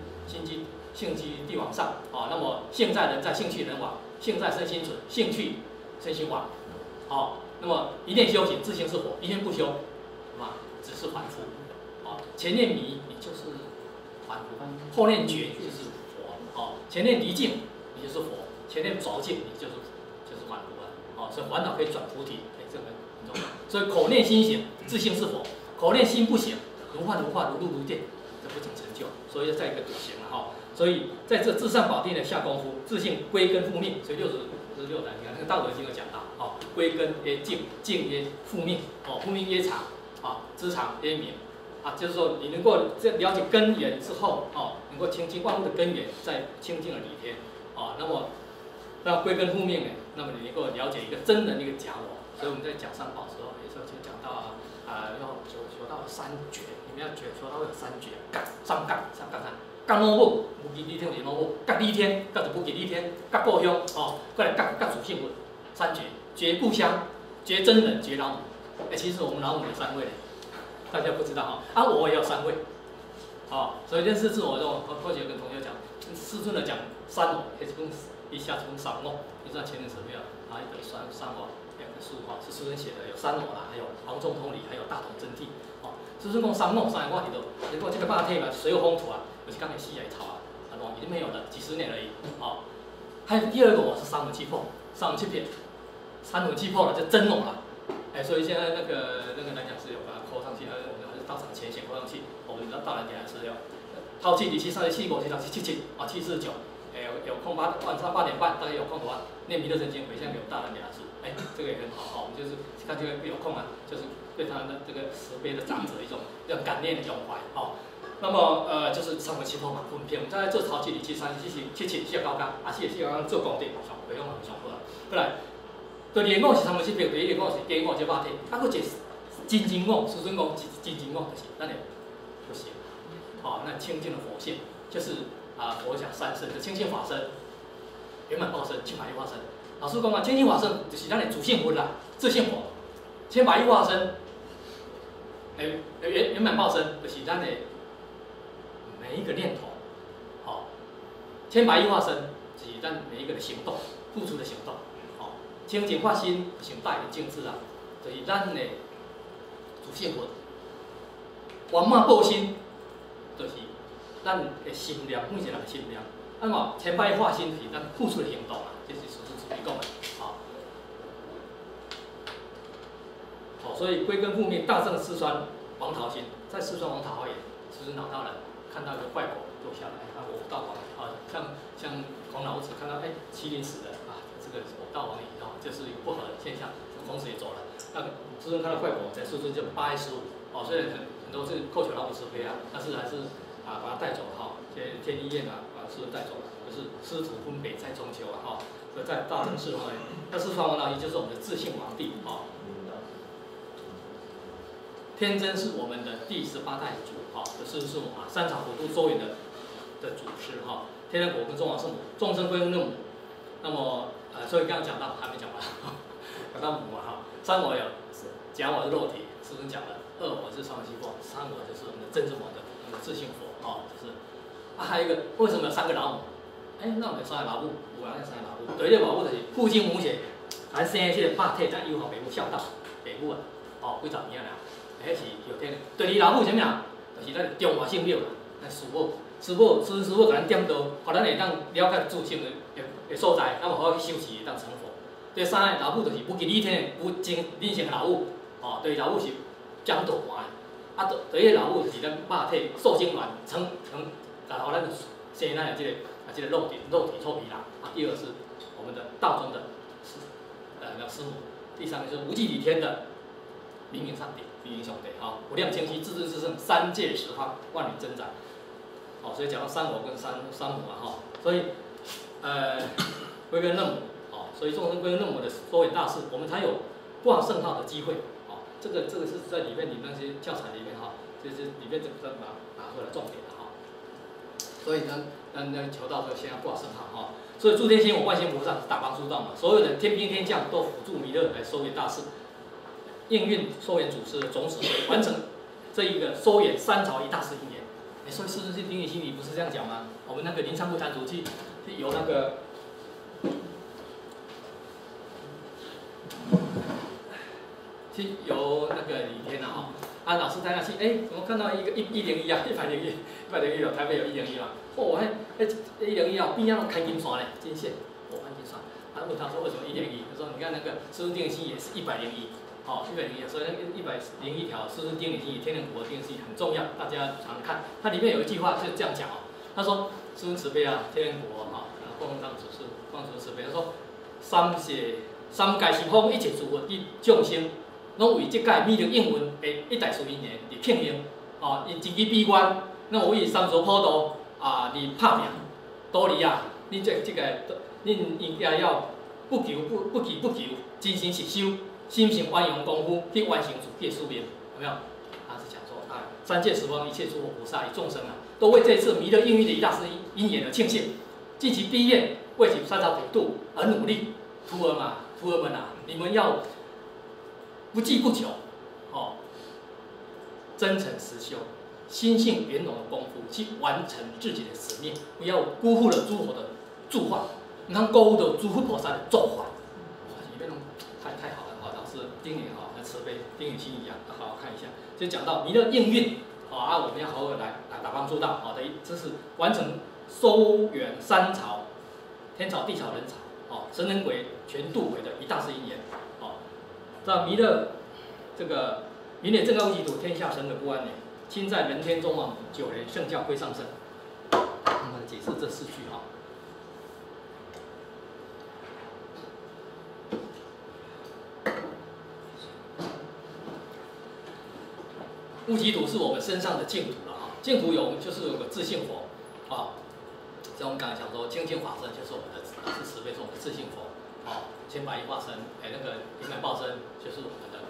Speaker 1: 居地王上啊。那么性在人在，性去人亡；性在身心存，性去身心亡。好。那么一念修行，自性是佛；一念不修，只是凡夫。哦，前念迷，你就是凡夫；后念觉，就是佛。哦，前念离境，你就是佛；前念着境，你就是凡夫了。哦，所以烦恼可以转菩提，这个很重要。所以口念心行，自性是佛；口念心不行，如幻如化，如露如电，这不成成就。所以要再一个笃行了哈。所以在这至善宝地呢下功夫，自性归根复命。所以66坛，你看那个《道德经》有讲到。哦，归根曰静，静曰复命，哦，复命曰长，啊，知常曰明，啊，就是说你能够了解根源之后，哦，能够清净万物的根源，在清净的里天，啊，那么那归根复命呢，那么你能够了解一个真人的一个假我。所以我们在讲三宝的时候，有时候就讲到要学到三绝，你们要学到有三绝，三杠啊。甲老母，无记李天是老母；甲李天，甲就无记李天；甲故乡，哦，过来甲主性物，三绝。绝故乡，绝真人，绝老母。其实我们老母有3位，大家不知道哈。我也有3位，哦，所以认识自我的时候，过去有跟同学讲，师尊的讲三我，还是用一下从三我，你知道前面什么没有？一本三我2本书哈，是师尊写的，有三我啦，还有黄仲通理，还有大同真谛。哦，师尊讲三我3个话题都，结果这个霸体嘛，随后风土啊，就是刚才西来潮已经没有了，几十年而已。哦，还有第2个我是三文气魄，三文气片。三文气魄了，就真我了，所以现在那个男讲师有把它扣上去，我们还是道场前线扣上去，我们的大人讲是要抛弃离气37口气上去77啊749，有空晚上8点半，大家有空的话念弥勒真经回向给大人讲师，这个也很好，我们就是看这个有空啊，就是对他的这个慈悲的长者一种感念的永怀哦。那么就是三文气魄嘛，分片，我们在做抛弃离气37谢高岗谢高岗做功德，上回向上好了，不然。对连讲是三文气片，第一个讲是假我这肉体，佫一真真我，师尊讲真真我就是咱的不行，那清净的佛性就是佛讲三身的清净法身、圆满报身、千百亿化身。老师讲清净法身就是咱的主性魂啦，自性佛；千百亿化身，圆满报身就是咱的每一个念头，千百亿化身就是咱每一个的行动、付出的行动。清净发心，成大圆净智啊，就是咱的主性魂；圆满报心，就是咱的心念，每一个人的心念。那么千百亿化身是咱付出的行动啊，这是师父自己讲的。所以归根复命，大圣四川王桃心，在四川王桃花源，就是老大人看到一个怪狗坐下来，我到像孔老子看到麒麟死了啊，这个个大王椅就是一个不合的现象，孔子也走了。那子孙看到怪果在苏州就815虽然很多是寇求老母慈悲但是还是把他带走了天一宴把师尊带走了，就是师徒分别在中秋所以在大正四方位，那四方王老一就是我们的智信皇帝天真是我们的第18代主这是我们三朝国都周原的祖师天人国跟中王圣母，众生归论母。那么所以刚刚讲到还没讲完，讲到母三我有假我是肉体，师尊讲了，二我是双西佛，三我就是我们的真正我的自性佛就是还有一个为什么有3个老母？那我们3个老母，有3个老母，对，这老母就是父亲母血，还生迄个百体在幼后爸母孝道，爸母几十年啦。迄是后天的。第二老母什么啊？就是咱中华圣庙啦，咱师母，师母甲咱点导，互咱会当了解自性的所在，那么好去修持，会当成佛。第三个老母就是不给你天不精灵性的老母，对，老母是讲道完的，第一个老母就是咱肉体受精卵成，互咱生咱有这个肉体臭皮囊。第二是我们的道中的师母，第三个就是无际理天的明明上帝。明明上帝无量清晰，至智至圣，三界十方，万里征战。所以讲到三我跟三母所以归根认母所以众生归根认母的所谓大事，我们才有挂圣号的机会这个是在里面你那些教材里面就是里面拿出来重点所以呢求道就先要挂圣号所以诸天仙我万仙菩萨打帮助道嘛，所有的天兵天将都辅助弥勒来收圆大事。应运收圆祖师的总指挥，完成这一个收圆三朝一大事因缘。所以师尊去丁禹心里不是这样讲吗？我们那个临昌部坛主去由那个李天老师带他去，怎么看到一个101101台北有101嘛？101边上开金山嘞，金线，开金山。他问他说为什么101？他说你看那个师尊丁禹心也是101。101，所以那个101条，师尊丁禹心与天人国的定义很重要，大家常看。它里面有一句话是这样讲他说：“师尊慈悲天人国供养祖师慈悲。”他说：“三界十方一切诸佛以众生，拢为这届弥勒应运的一代殊因缘而庆幸因自己闭关，那么为三足普渡而拍命。道理恁这个恁应该要不急不求，真心实修。”心行万用功夫去完成主业宿命，有没有？他是讲说三界十方一切诸佛菩萨与众生都为这次弥勒应运的一大事因缘而庆幸，尽其逼愿，为其三朝普渡而努力。徒儿们你们要不计不求，真诚实修，心性圆融的功夫去完成自己的使命，不要辜负了诸佛的祝化，唔通辜负了诸佛菩萨的造化。里面太好了。丁禹很慈悲，丁禹心一样，好好看一下。就讲到弥勒应运我们要好好来打帮助道这是完成收圆三朝，天朝、地朝、人朝神人鬼全度鬼的一大事因缘这弥勒这个明年正高无极土，天下神鬼不安宁，亲在人天中王9人圣教归上圣。我们解释这4句无极土是我们身上的净土净土就是有个自性佛像我们刚才讲说，清净法身就是我们的慈悲，是我们的自性佛千百亿化身，那个平等报身就是我们的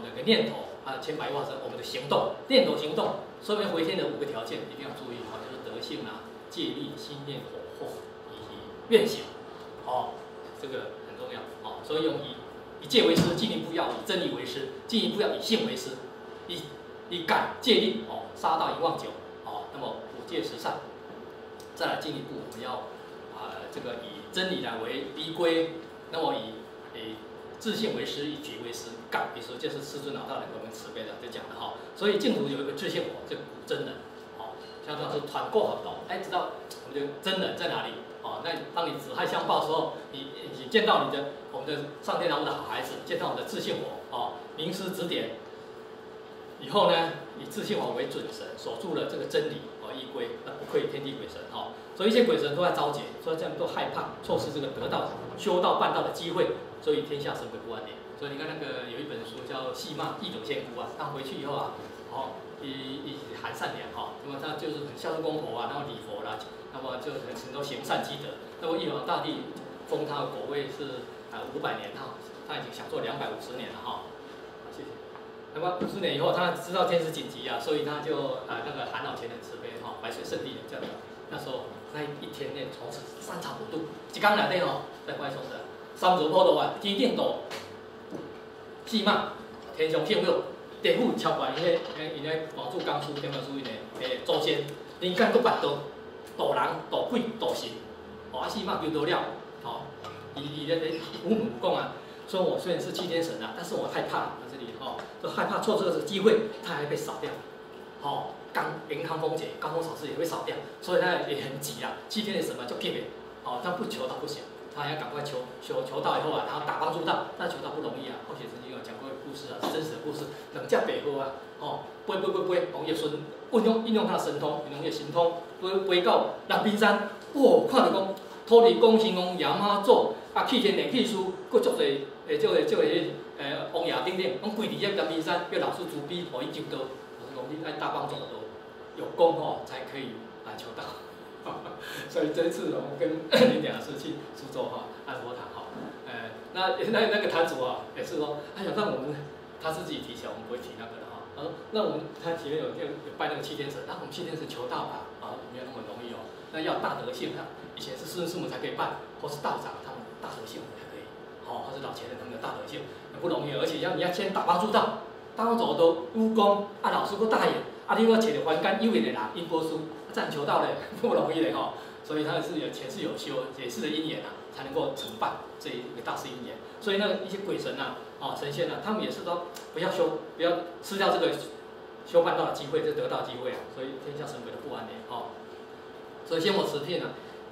Speaker 1: 那个念头千百亿化身，我们的行动，念头行动，说明回天的5个条件一定要注意就是德性戒力、心念、火候以及愿行这个很重要所以用以戒为师，进一步要以真理为师，进一步要以性为师，以改戒律杀盗淫妄酒那么5戒10善，再来进一步我们要这个以真理来为依归，那么以自性为师，以觉为师，改为师，这是师尊老大人给我们慈悲的在讲的所以净土有一个自性佛，这个古真人像这样是团购合同，知道我们的真人在哪里那当你子亥相报的时候，你见到我们的上天堂的好孩子，见到我们的自性佛名师指点。以后呢，以自性法为准绳，守住了这个真理依归，不愧天地鬼神所以一些鬼神都在招结，所以这样都害怕，错失这个得道、修道、办道的机会，所以天下神鬼不安宁。所以你看那个有一本书叫《戏骂义者仙姑》他回去以后一含善良那么他就是很孝顺公婆然后礼佛啦，那么就很多行善积德。那么玉皇大帝封他的果位是500年他已经享受250年了谢谢。那么50年以后，他知道天时紧急所以他就那个韩老前人慈悲白水圣地这样的。那时候那一天内从此3朝5度，一天内底在快松的30坡度天顶度戏骂天上圣母，地府超悬因个王主公司、天文书因的祖先，人间佫办道，渡人、渡鬼、渡神，戏骂求到了，伊吴母讲说我虽然是七天神但是我害怕这里就害怕错失这个机会，他还被扫掉，严康风节、高风扫视也会扫掉，所以他也很急7天的神就骗他不求道不行，他要赶快求道以后然后打帮助道，但求道不容易我写曾经有讲过故事是真实的故事，两只白鹤飞，王爷孙运用他的神通，运用他的神通飞到南冰山，看到讲土地公、神公、爷妈祖气天连气师，佫足侪王爷等等，拢跪伫遐南冰山，叫老师慈悲，互伊救道。老师讲你爱大帮助的有功才可以来求道。所以这一次我们跟林讲师去苏州按佛堂那个坛主也是说，让我们他是自己提起来，我们不会提那个的他说，那我们他前面有拜那个7天神，我们7天神求道没有那么容易那要大德性以前是师父师母才可以拜，或是道长他们大德性才可以，或是老前人他们的大德性不容易，而且你要先打帮助道，打帮助都武功老师佫答应你要找到凡间有缘的人，因果书这样求道嘞不容易嘞所以他是前世有修解释的因缘才能够承办这一个大师因缘。所以一些鬼神神仙他们也是说不要失掉这个修办道的机会，这得道的机会所以天下神鬼都不安宁所以仙佛持片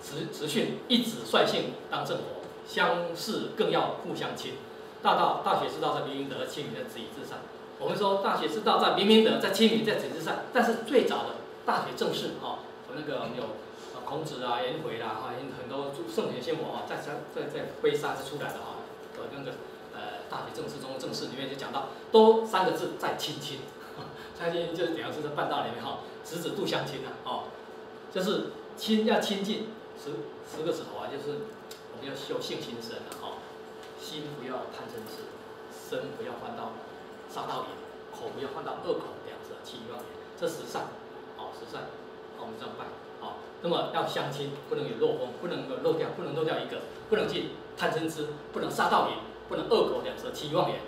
Speaker 1: 持训一子率性当正佛，相视更要互相亲。大学之道在明明德，亲民在止以至善。我们说大学之道在明明德，在亲民在止以至善，但是最早的大学正式那个我们有孔子颜回啦很多圣贤仙佛在挥洒出来的那个大学正式中的正式里面就讲到，都3个字在亲亲，亲亲就是讲是在办道里面执子度相亲就是亲要亲近10个指头就是我们要修性心身心不要贪嗔痴，身不要犯到杀盗淫，口不要犯到恶口两舌欺妄言，这10善10善我们这样办那么要相亲，不能有漏风，不能漏掉一个，不能去贪嗔痴，不能杀盗淫，不能恶口两舌欺妄言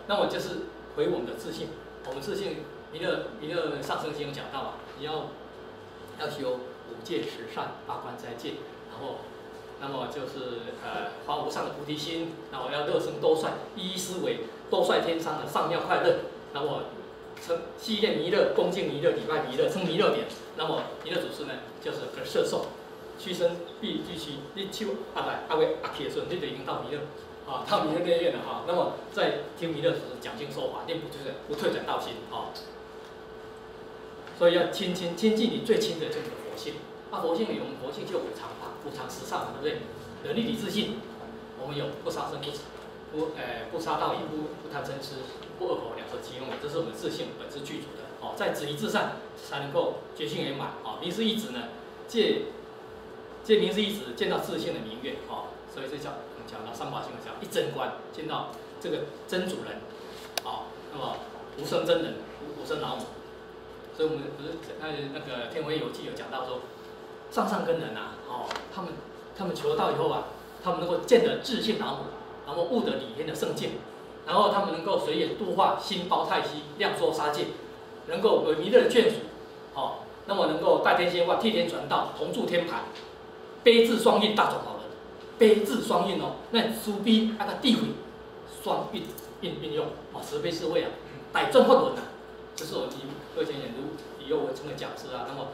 Speaker 1: 那么就是回我们的自性，我们自性弥勒上生经有讲到你要修5戒10善8关斋戒，然后那么就是发无上的菩提心，然后要乐生多帅，一思维多帅天上的上妙快乐，那么系列弥勒，恭敬弥勒，礼拜弥勒，称弥勒典。那么弥勒祖师呢，就是个摄受，屈身必居其，你手阿为阿起的时候，你就已经到弥勒到弥勒内院了那么在听弥勒祖师讲经说法，念不退转道心所以要亲近你最亲的就是佛性。佛性里我们佛性就五常十善，对不对？有立体自信，我们有不杀生不杀盗淫，不贪嗔痴，不恶口两舌欺妄言，这是我们自性本质具足的在止于至善才能够觉性圆满明师一指呢，借明师一指见到自性的明月所以这讲到三法性讲一真观，见到这个真主人那么无生真人，无生老母。所以我们不是那个《天回游记》有讲到说，上根人他们求道以后他们能够见得自性老母，然后悟得理天的圣境，然后他们能够随缘度化心包太息，量缩杀戒，能够为弥勒的眷属那么能够代天仙化，替天传道，同住天盘，悲智双运大转好人，悲智双运那慈悲个智慧双运用慈悲智慧代正法轮这是我们各前演读以后我成为讲师那么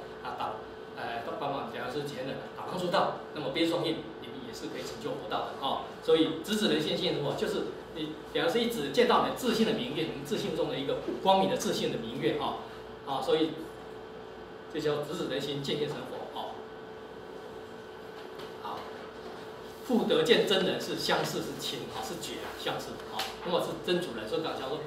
Speaker 1: 帮忙讲师前人打帮助道，那么悲双运也是可以成就佛道的所以直指人心性是什么？就是你表示一指见到你自信的明月，你自信中的一个光明的自信的明月所以这叫直指人心，见见成佛好，复得见真人是相似是亲是觉相似如果是真主人，所以刚才说，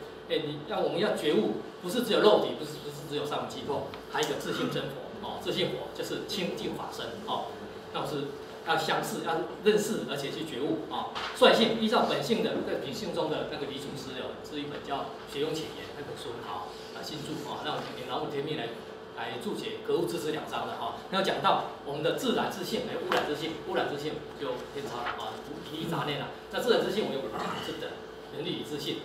Speaker 1: 我们要觉悟，不是只有肉体，不是只有三无机构，还有一个自性真佛自性佛就是清净法身那是要相似，要认识，而且去觉悟率性依照本性的在品性中的那个李祖师是一本叫《学用浅言》那本书新注让老母天命来注解格物致知2章的那讲到我们的自然之性，还有污染之性，污染之性就偏差体力杂念了。那自然之性我有5常之德，人力之性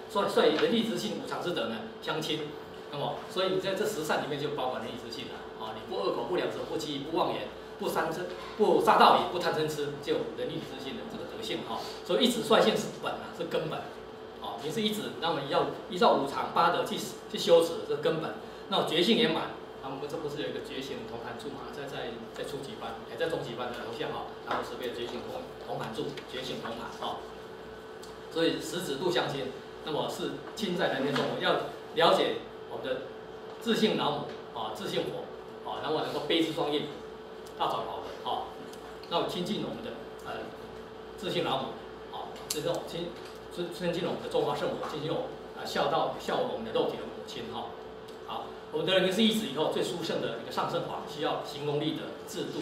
Speaker 1: 所以人力之性5常之德呢相亲。那么所以你在这10善里面就包括人力之性了你不恶口，不两舌，不欺，不妄言，不杀盗淫，不贪嗔痴，就有人力之性的这个德性所以一指率性是本是根本你是一指，那么要依照5常8德去修持，这是根本。那觉性圆满，我们这不是有一个觉醒同盘柱嘛？在初级班，在中级班的楼下然后是被觉醒同盘柱，觉醒同盘所以十指度相亲，那么是亲在人天中，我要了解我们的自性老母自性佛然后能够悲智双运，大转好的那我亲近我们的自性老母这种亲近我们的中华圣母，亲近孝我们的肉体的母亲好，我们得了明师一指以后，最殊胜的一个上圣法，需要行功立德、制度、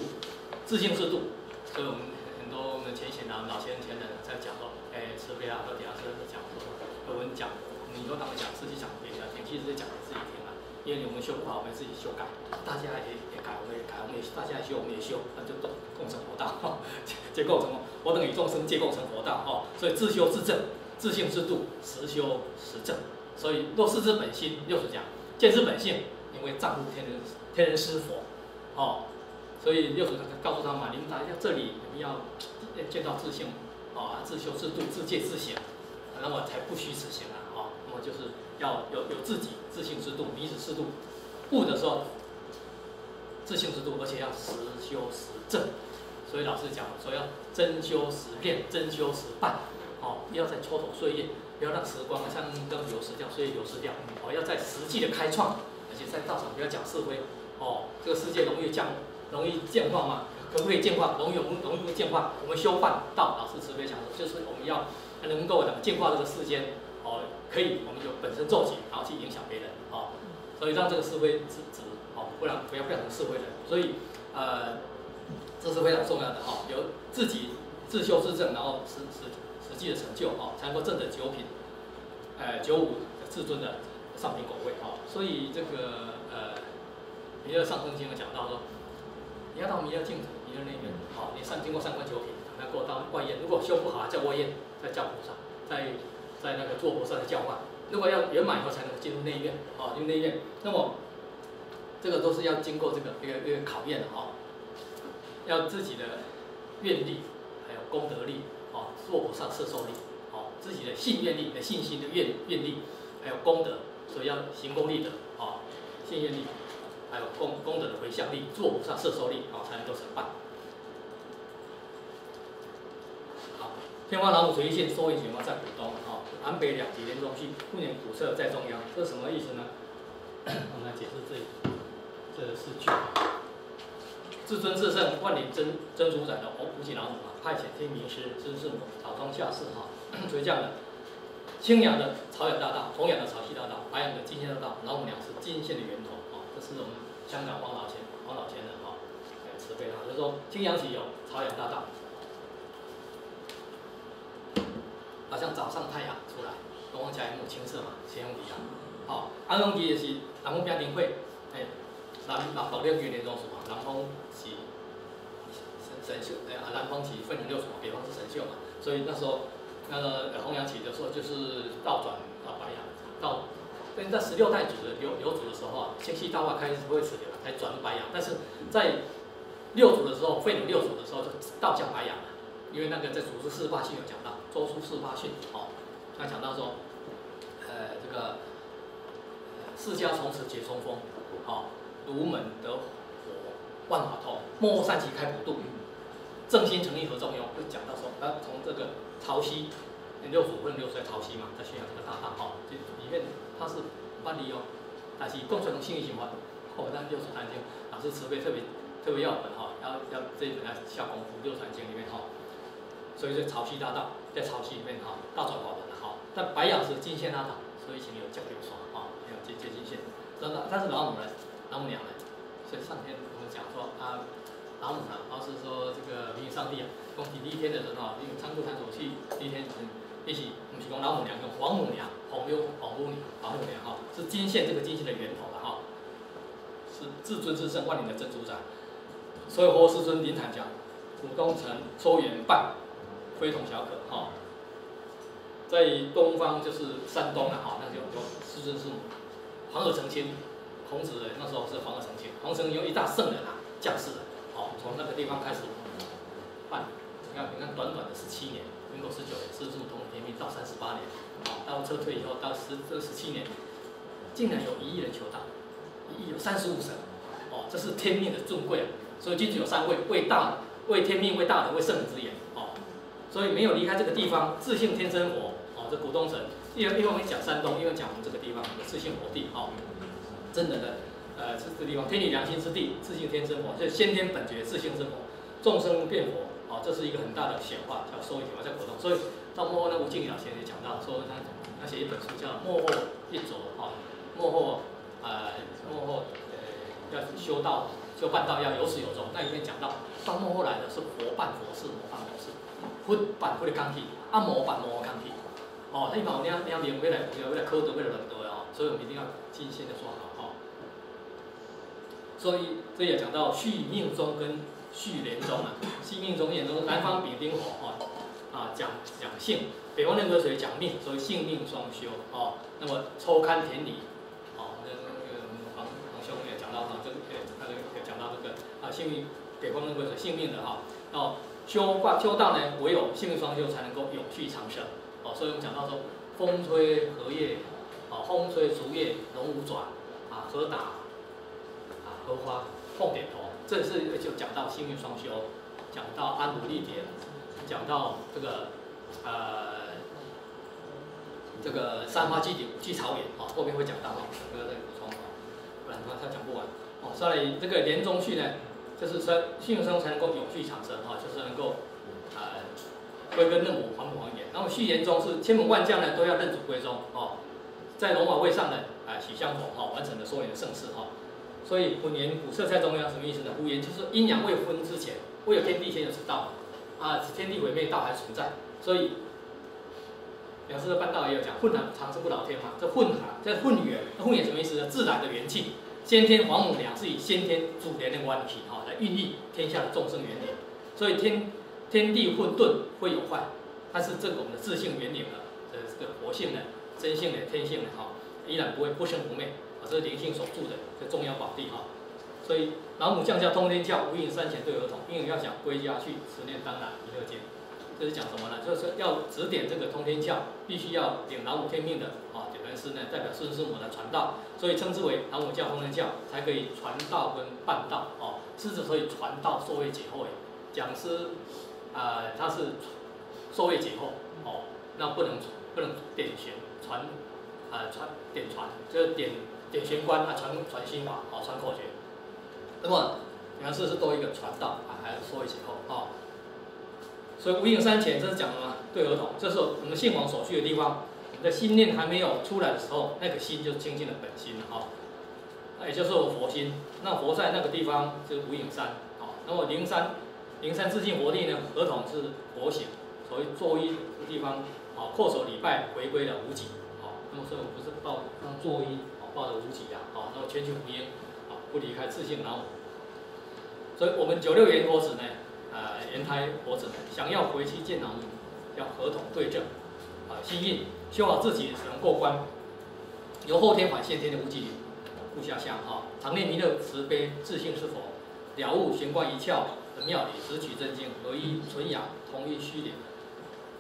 Speaker 1: 自性制度。所以我们很多我们前贤老前人在讲说，慈悲和底下是讲说，我们讲，你说他们讲，实际上给人家听，其实是讲给自己听因为我们修不好，我们自己修改，大家也改，我们也改，大家也修，我们也修，那就都共成佛道皆共成佛，我等与众生皆共成佛道所以自修自正，自性自度，实修实正。所以若视之本心，六祖讲。见之本性，因为丈夫天人师佛所以六祖告诉他们你们来到这里，你们要见到自性自修自度，自戒自省，那么才不虚此行那么就是要有自己自性自度，彼此适度，悟的时候自性自度，而且要实修实证。所以老师讲说要真修实练，真修实办不要再蹉跎岁月。不要让时光像跟流失掉，所以流失掉要在实际的开创，而且在道场不要讲是非这个世界容易渐化嘛，可不可以渐化？容易不渐化？我们修办道，老师慈悲讲说，就是我们要能够净化这个世间可以，我们就本身做起，然后去影响别人所以让这个是非止不然不要变成是非人。所以这是非常重要的有自己自修自证，然后实际的成就才能够证得9品95至尊的上品果位所以这个弥勒上生经有讲到说，你要到弥勒净土，弥勒那边你经过3关9品，能够到外焰，如果修不好叫外焰，再叫菩萨，在那个做菩萨的教化，如果要圆满以后才能进入内院进入内院，那么这个都是要经过这个一个考验的要自己的愿力，还有功德力做菩萨摄受力自己的信愿力、的信心的愿力，还有功德，所以要行功立德信愿力，还有功德的回向力，做菩萨摄受力才能够成办。天花老母垂线收引显化在浦东南北2极连中续，不年古色在中央，这是什么意思呢？我们来解释这4句。至尊至圣万灵真主宰的普济老母派遣天明师知世母草中下世所以这样的清扬的朝阳大道，弘扬的潮汐大道，白扬的金线大道，老母娘是金线的源头这是我们香港黄老前人慈悲就是说清扬起有朝阳大道，好像早上太阳出来，东方甲木青色嘛，乾隆吉安隆吉就是南方标定会南方6元连中属南方是神秀，南方是分成6属北方是神秀嘛，所以那时候那个弘扬起的时候就是倒转到白羊，跟在16代祖的流祖的时候星系大化开始会持流才转入白羊，但是在6祖的时候，废奴6祖的时候就倒向白羊了，因为那个在祖师48训有讲到，周书48训他讲到说，这个释迦从此解冲锋儒门得火，万法通，莫善其开普度。正心诚意合作用，就讲到说，他从这个潮汐六祖不能六岁潮汐嘛，在宣扬这个大道哈，这里面他是万利用，但是共存性行法，后但六祖坛经老师慈悲特别要本哈，要这一本要下功夫，六祖坛经里面哈，所以这潮汐大道在潮汐里面哈，大转法门哈，但白羊是金线大道，所以请有交流说哈，没有接金线，但是老母娘呢，所以上天我们讲说啊。老母呢，老是说这个明上帝啊，讲第一天的时候，因为仓库探索去第一天，一起不是讲老母娘，用黄母娘、黄母娘哈，是金线这个金线的源头了哈，是至尊至圣万灵的真主宰。所以佛世尊灵坛讲，古东城周圆半，非同小可哈。在东方就是山东了哈，那就有世尊是皇儿成亲，孔子那时候是皇儿成亲，皇儿成亲有一大圣人啊，将士人。好，从那个地方开始办，你看短短的17年，民国19年，师父同天命到38年，好，到撤退以后到17年，竟然有1亿人求道，1亿有35神，哦，这是天命的尊贵啊！所以君子有3位，为天命，为大人，为圣人之言，哦，所以没有离开这个地方，自性天生佛，哦，这古东城，因为我们讲山东，因为讲我们这个地方有自性佛地，哦，真的。这个地方天理良心之地，自性天生佛，就先天本觉自性生佛，众生变佛，哦，这是一个很大的显化，叫收益显化，叫活动。所以到幕后那吴敬老先生也讲到说，他写一本书叫《幕后一着》哈，幕后要修道修办道要有始有终，那里面讲到幕后来的是佛办佛事，魔办佛事，佛办佛的钢体，魔办魔钢体，哦，那一般我两边为了科德为了伦德哦，所以我们一定要尽心的做好。所以这也讲到续命中跟续连中啊，续命中、连中，南方丙丁火讲性，北方壬癸水讲命，所以性命双修哦。那么抽堪田里，哦，那个黄兄也讲到哈，这个也讲到这个性命，北方壬癸水性命的哈，哦，修道呢，唯有性命双修才能够永续长生哦。所以我们讲到说，风吹荷叶，风吹竹叶龙舞转荷打。荷花凤点头，这是就讲到性命双修，讲到安武立典，讲到这个三花基底五季草原啊，后面会讲到哈，这个再补充啊，不然的话他讲不完哦。所以这个连中续呢，就是说性命双修才能够永续长生哈，就是能够归根认母还母还原。然后续言中是千门万将呢都要认祖归宗哦，在龙马位上呢许相逢哈，完成了所有的盛世哈。所以混元古色在中央什么意思呢？五元就是阴阳未分之前，未有天地先有此道天地毁灭，道还存在。所以两师的半道也有讲，混含长生不老天嘛，这混元，那混元什么意思呢？自然的元气，先天黄母娘是以先天主连的关体来孕育天下的众生元灵。所以天地混沌会有坏，但是这个我们的自性元灵呢，这个活性呢，真性的天性的依然不会不生不灭。这是灵性守住的这重要宝地哈，所以老母降下通天教，无影山前对儿童，因为要讲归家去，持念当然弥勒见。这是讲什么呢？就是要指点这个通天教，必须要领老母天命的点传师呢，代表师母来传道，所以称之为老母教、通天教，才可以传道跟办道师之所以传道授业解惑，讲师他是授业解惑那不能点玄传点传，就是点玄关传心法传口诀。那么两师是多一个传道还有授业解惑所以无影山前这是讲什么？对儿童，这是我们信王所需的地方。我们的心念还没有出来的时候，那个心就是清净的本心了那也就是我佛心。那佛在那个地方就是无影山那么灵山自性佛地呢，儿童是佛显，所以作揖的地方叩首礼拜，回归了无己那么所以我们不是作揖抱着无己那么全球福音不离开自性老母。所以我们96元佛子呢。莲台佛子想要回去见老母，要合同对正心印修好自己才能过关。由后天返先天的无极灵护下相常念弥勒慈悲，自性是佛，了悟玄关一窍的妙理，直取真经，合一纯阳，同一虚灵，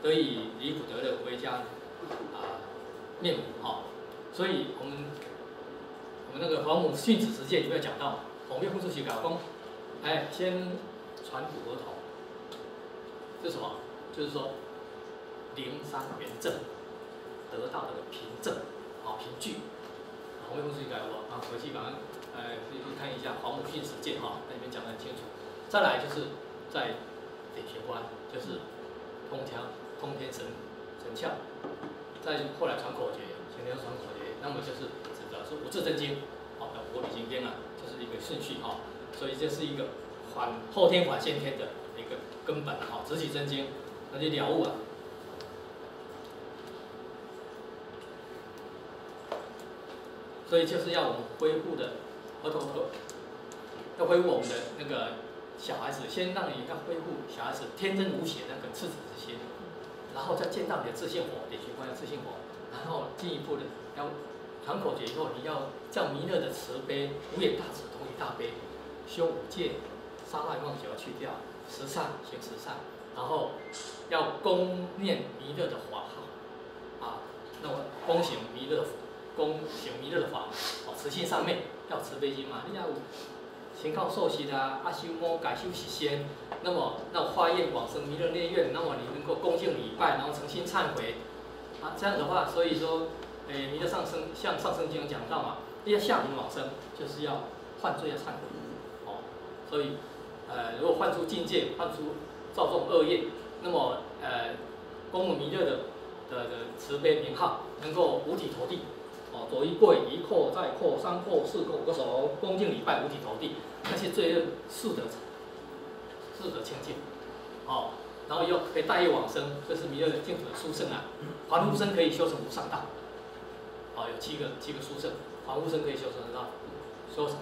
Speaker 1: 得以离苦得乐，回家面母所以我们那个黄母训子实践有没有讲到？我们会出去搞功，先传古儿童，是什么？就是说灵山圆正得到这个凭证，凭据。我们公司应该有啊，回去把可以看一下黄母训实践那里面讲得很清楚。再来就是在点玄关，就是通天神窍，再后来传口诀，前天传口诀，那么就是指的是五字真经，的国语经典就是一个顺序所以这是一个后天反先天的一个根本直体真经，那就了悟所以就是要我们恢复的要恢复我们的那个小孩子，先让你要恢复小孩子天真无邪的那个赤子之心，然后再见到你的自信火，点玄关的自信火，然后进一步的要传口诀以后，你要叫弥勒的慈悲，无眼大慈，同体大悲，修五戒，杀赖妄想要去掉，十善行十善，然后要恭念弥勒的法号那么恭行弥勒的法慈心上面要慈悲心嘛，你要行靠受息修魔改修习仙，那么化验往生弥勒内院，那么你能够恭敬礼拜，然后诚心忏悔这样的话，所以说弥勒像上升经讲到嘛，要下临往生，就是要犯罪要忏悔所以如果犯出境界，犯出造作恶业，那么恭蒙弥勒的慈悲名号，能够五体投地左一跪，一叩再叩，三叩四叩，5个手恭敬礼拜，五体投地，那些罪恶速得清净然后又可以带业往生，这是弥勒净土的殊胜凡夫生可以修成无上道有七个殊胜，凡夫生可以修成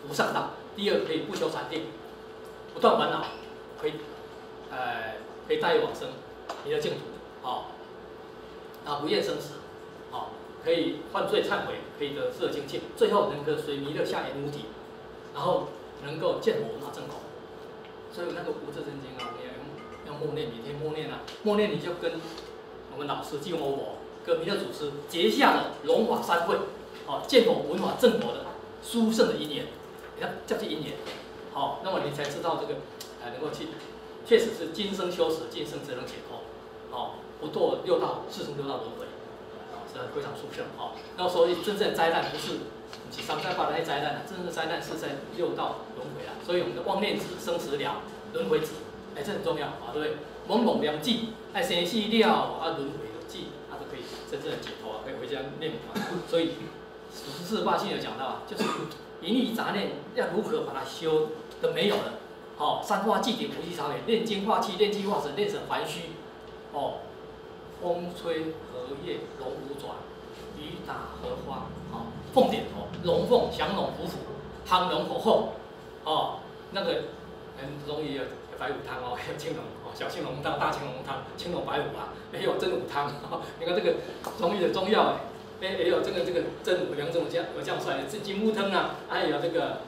Speaker 1: 无上道。第二可以不修禅定，不断烦恼，可以带业往生弥勒净土不厌生死可以犯罪忏悔，可以得色清净，最后能够随弥勒下言无体，然后能够见佛无法正口。所以那个无字真经要默念，每天默念默念你就跟我们老师净欧佛跟弥勒祖师结下了龙华三会见佛闻法正佛的殊胜的因缘，你看叫做因缘那么你才知道这个能够去，确实是今生修持，今生则能解脱不堕六道四生六道轮回。是非常殊胜那所以真正的灾难不是三灾八灾灾难真正的灾难是在六道轮回所以我们的妄念止、生死了、轮回止，这很重要对不对？猛猛良记，生死了轮回的记，就可以真正的解脱可以回家念所以48信有讲到就是淫欲杂念要如何把它修的没有了三化寂顶无极常远，炼精化气，炼气化神，炼神还虚风吹荷叶龙舞转，雨打荷花凤点头，龙凤祥龙虎虎，汤龙火候那个很容易有白虎汤有青龙小青龙汤、大青龙汤、青龙白虎也有真武汤你看这个中医的中药也有这个真武梁真武将帅的金木汤还有这个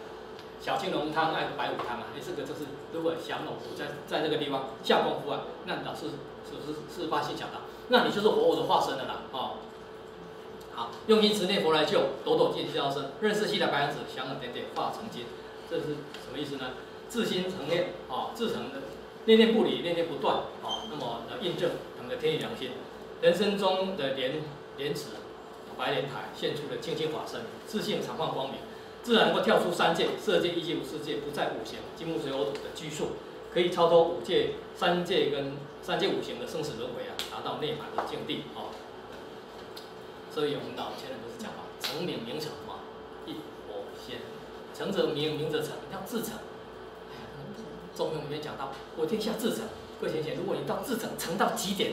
Speaker 1: 小青龙汤，还有白虎汤这个就是如果降龙虎在这个地方下功夫那老师是不是48信讲到？那你就是活我的化身了好，用心持念佛来救，抖抖见消声，认识悉的白羊子，降了点点化成金，这是什么意思呢？自心成念自成的念念不离，念念不断那么印证我们的天意良心，人生中的莲池白莲台现出的清净法身，自性常放光明，自然能够跳出三界、色界、异界、无世界，不在五行金木水火土的拘束，可以超脱五界、三界五行的生死轮回达到涅槃的境地所以我们老前人不是讲成名名成一佛仙，成则名，名则成，要自成。中庸里面讲到，我天下自成。各位贤贤，如果你到自成，成到极点，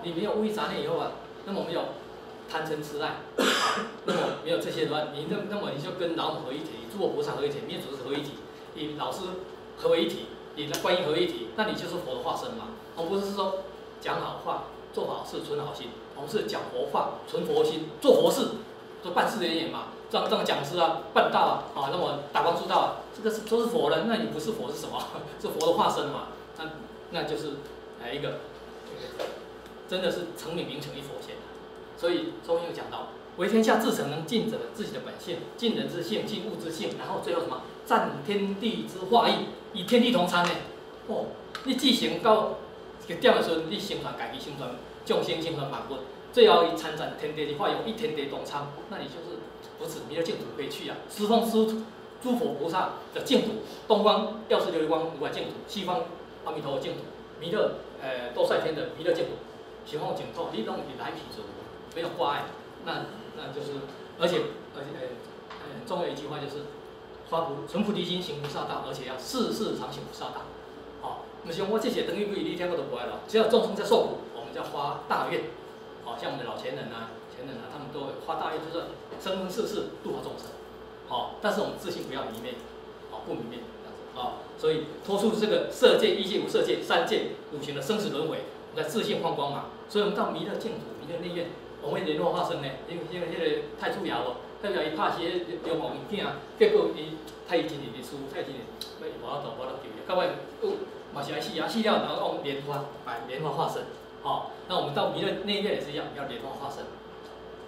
Speaker 1: 你没有无欲杂念以后那么没有贪嗔痴爱，那么没有这些的话，那么你就跟老母合一体，诸佛菩萨合一体，灭祖师合一体，你老师合为一体，你的观音合一体，那你就是佛的化身嘛。我们不是说讲好话、做好事、存好心，我们是讲佛话、存佛心、做佛事，做办事人员嘛。这样讲师办道那么打光出道这个都是佛人，那你不是佛是什么？是佛的化身嘛？那就是一个真的是成名名成一佛仙。所以中庸讲到，为天下自成，能尽者自己的本性，尽人之性，尽物之性，然后最后什么？占天地之化意，与天地同参你既行到极点的时阵，你宣传家己宣传，众生宣传万物，最后一参展天地的化用，一天地同昌，那你就是不止弥勒净土可以去啊，十方诸佛菩萨的净土，东方药师琉璃光如来净土，西方阿弥陀佛净土，弥勒多帅天的弥勒净土，西方净土，你拢你来去做，没有挂碍，那就是，而且很重要一句话就是，存菩提心行菩萨道，而且要事事常行菩萨道。好，那么像我这些等于不一定听过都不爱了，只要众生在受苦，我们就要发大愿。好，像我们的老前人啊，他们都会发大愿，就是生生世世度化众生。好，但是我们自信不要迷昧，好，不迷昧这样子啊。所以脱出这个色界、异界、无色界三界五行的生死轮回，我们在自信放光嘛。所以我们到弥勒净土、弥勒内院，我们联络化身呢，因为那个太祖爷哦，太祖爷伊拍些流氓物件，结果伊太真的输，太真的无法度救伊，到尾嘛是爱死啊，死了然后用莲花化身。好，那我们到弥勒内院也是一样，要莲花化身，